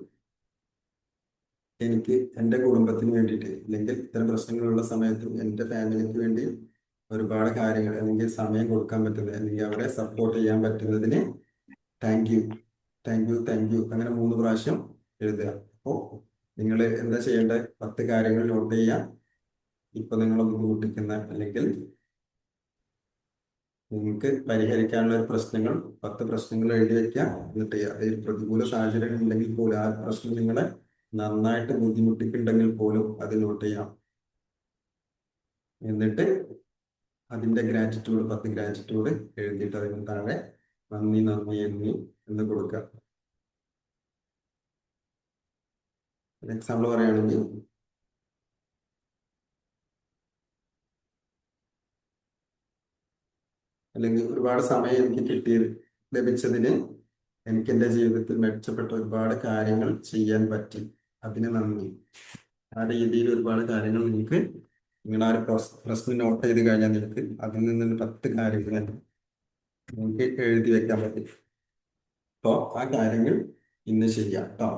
എനിക്ക് എൻ്റെ കുടുംബത്തിന് വേണ്ടിയിട്ട്, അല്ലെങ്കിൽ ഇത്തരം പ്രശ്നങ്ങളുള്ള സമയത്തും എൻ്റെ ഫാമിലിക്ക് വേണ്ടി ഒരുപാട് കാര്യങ്ങൾ, അല്ലെങ്കിൽ സമയം കൊടുക്കാൻ പറ്റുന്നത്, അല്ലെങ്കിൽ അവരെ സപ്പോർട്ട് ചെയ്യാൻ പറ്റുന്നതിന് thank you, thank you, thank you, അങ്ങനെ 3 പ്രാവശ്യം എഴുതുക. അപ്പോൾ നിങ്ങൾ എന്താ ചെയ്യേണ്ടത്? 10 കാര്യങ്ങൾ നോട്ട് ചെയ്യുക. ഇപ്പൊ നിങ്ങളെ ബുദ്ധിമുട്ടിക്കുന്ന, അല്ലെങ്കിൽ നിങ്ങൾക്ക് പരിഹരിക്കാനുള്ള ഒരു പ്രശ്നങ്ങൾ, 10 പ്രശ്നങ്ങൾ എഴുതി വെക്കുക. എന്നിട്ട് അതിൽ പ്രതികൂല സാഹചര്യങ്ങൾ ഉണ്ടെങ്കിൽ പോലും, ആ പ്രശ്നം നിങ്ങളെ നന്നായിട്ട് ബുദ്ധിമുട്ടിക്കുന്നുണ്ടെങ്കിൽ പോലും അത് നോട്ട് ചെയ്യാം. എന്നിട്ട് അതിന്റെ ഗ്രാറ്റിറ്റ്യൂഡ്, 10 ഗ്രാറ്റിറ്റ്യൂഡ് എഴുതിയിട്ട് അതിന് താഴെ നന്ദി, നന്ദി എന്ന് കൊടുക്കുക. എക്സാമ്പിൾ പറയുകയാണെങ്കിൽ, അല്ലെങ്കിൽ ഒരുപാട് സമയം എനിക്ക് ലഭിച്ചതിന് എനിക്ക് എൻ്റെ ജീവിതത്തിൽ മെച്ചപ്പെട്ട ഒരുപാട് കാര്യങ്ങൾ ചെയ്യാൻ പറ്റി, അതിന് നന്ദി. ആ രീതിയിൽ ഒരുപാട് കാര്യങ്ങൾ നിങ്ങൾക്ക്, നിങ്ങളുടെ ആ ഒരു പ്രശ്നം നോട്ട് ചെയ്ത് കഴിഞ്ഞാൽ നിങ്ങൾക്ക് അതിൽ നിന്ന് 10 കാര്യങ്ങൾ നിങ്ങൾക്ക് എഴുതി വെക്കാൻ പറ്റും. അപ്പോൾ ആ കാര്യങ്ങൾ ഇന്ന് ചെയ്യാം കേട്ടോ.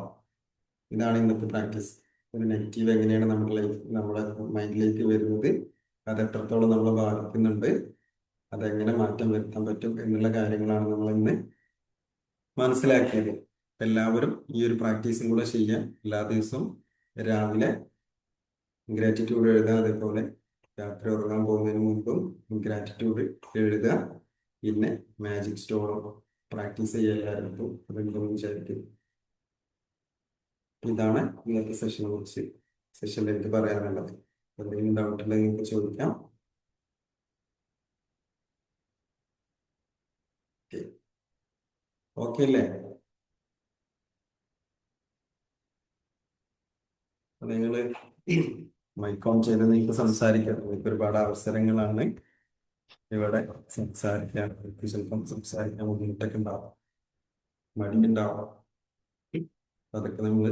ഇതാണ് ഇന്നത്തെ പ്രാക്ടീസ്. ഒരു നെഗറ്റീവ് എങ്ങനെയാണ് നമ്മുടെ നമ്മുടെ മൈൻഡിലേക്ക് വരുന്നത്, അത് എത്രത്തോളം നമ്മളെ ബാധിക്കുന്നുണ്ട്, അതെങ്ങനെ മാറ്റം വരുത്താൻ പറ്റും എന്നുള്ള കാര്യങ്ങളാണ് നമ്മൾ ഇന്ന് മനസ്സിലാക്കിയത്. എല്ലാവരും ഈ ഒരു പ്രാക്ടീസും കൂടെ ചെയ്യാൻ, എല്ലാ ദിവസവും രാവിലെ ഗ്രാറ്റിറ്റ്യൂഡ് എഴുതുക, അതേപോലെ രാത്രി ഉറങ്ങാൻ പോകുന്നതിന് മുൻപും ഗ്രാറ്റിറ്റ്യൂഡ് എഴുതുക. പിന്നെ മാജിക് സ്റ്റോൺ പ്രാക്ടീസ് ചെയ്യാറുണ്ട്, അതെന്തെന്ന് വിചാരിക്കും. ഇതാണ് ഇന്നത്തെ സെഷനിൽ എനിക്ക് പറയാനുള്ളത്. എന്തെങ്കിലും ഡൗട്ട് ഉണ്ടെങ്കിൽ നിങ്ങൾക്ക് ചോദിക്കാം. ഓക്കെ അല്ലേ? നിങ്ങൾ മൈക്ക് ഓൺ ചെയ്ത് നിങ്ങൾക്ക് സംസാരിക്കാം. നിങ്ങൾക്ക് ഒരുപാട് അവസരങ്ങളാണ് ഇവിടെ സംസാരിക്കാൻ. ചിലപ്പം സംസാരിക്കാൻ ബുദ്ധിമുട്ടൊക്കെ ഉണ്ടാവും, മടിയുണ്ടാവും. അതൊക്കെ നമ്മൾ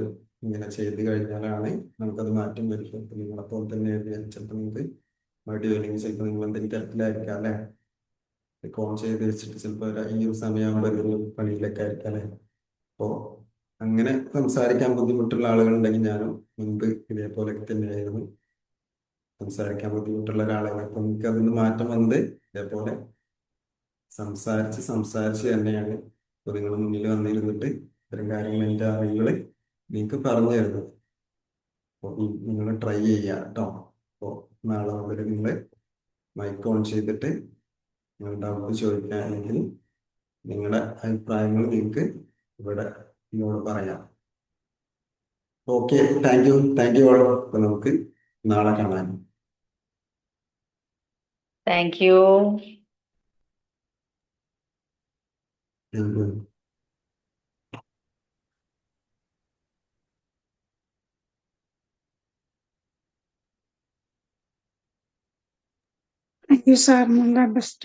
ഇങ്ങനെ ചെയ്ത് കഴിഞ്ഞാലാണ് നമുക്കത് മാറ്റം വരും. നിങ്ങളെപ്പോലെ തന്നെ ചിലപ്പോൾ നിങ്ങൾക്ക് മടി, അല്ലെങ്കിൽ ചിലപ്പോൾ നിങ്ങൾ എന്തെങ്കിലും തിരക്കിലായിരിക്കാം അല്ലെ. ഓൺ ചെയ്ത് വെച്ചിട്ട് ചിലപ്പോൾ ഈ ഒരു സമയമാകുമ്പോൾ പണിയിലൊക്കെ ആയിരിക്കാം അല്ലേ. അപ്പോൾ അങ്ങനെ സംസാരിക്കാൻ ബുദ്ധിമുട്ടുള്ള ആളുകളുണ്ടെങ്കിൽ ഞാനും മുൻപ് ഇതേപോലെയൊക്കെ തന്നെയായിരുന്നു സംസാരിക്കാൻ ബുദ്ധിമുട്ടുള്ള ഒരാളാണ്. അപ്പൊ എനിക്ക് അതിന് മാറ്റം വന്നത് ഇതേപോലെ സംസാരിച്ച് തന്നെയാണ്. അപ്പൊ നിങ്ങൾ മുന്നിൽ വന്നിരുന്നിട്ട് ഇത്തരം കാര്യങ്ങൾ എൻ്റെ അറിവുകൾ നിങ്ങൾക്ക് പറഞ്ഞു തരുന്നത്. അപ്പോൾ നിങ്ങൾ ട്രൈ ചെയ്യുക കേട്ടോ. അപ്പോൾ നാളെ മുതൽ നിങ്ങൾ മൈക്ക് ഓൺ ചെയ്തിട്ട് നിങ്ങൾ ഡൗട്ട് ചോദിക്കുക, അല്ലെങ്കിൽ നിങ്ങളുടെ അഭിപ്രായങ്ങൾ നിങ്ങൾക്ക് ഇവിടെ എന്നോട് പറയാം. Okay, thank you all. അപ്പൊ നമുക്ക് നാളെ കാണാം. Thank you. Thank U. Thank you, sir. All the best.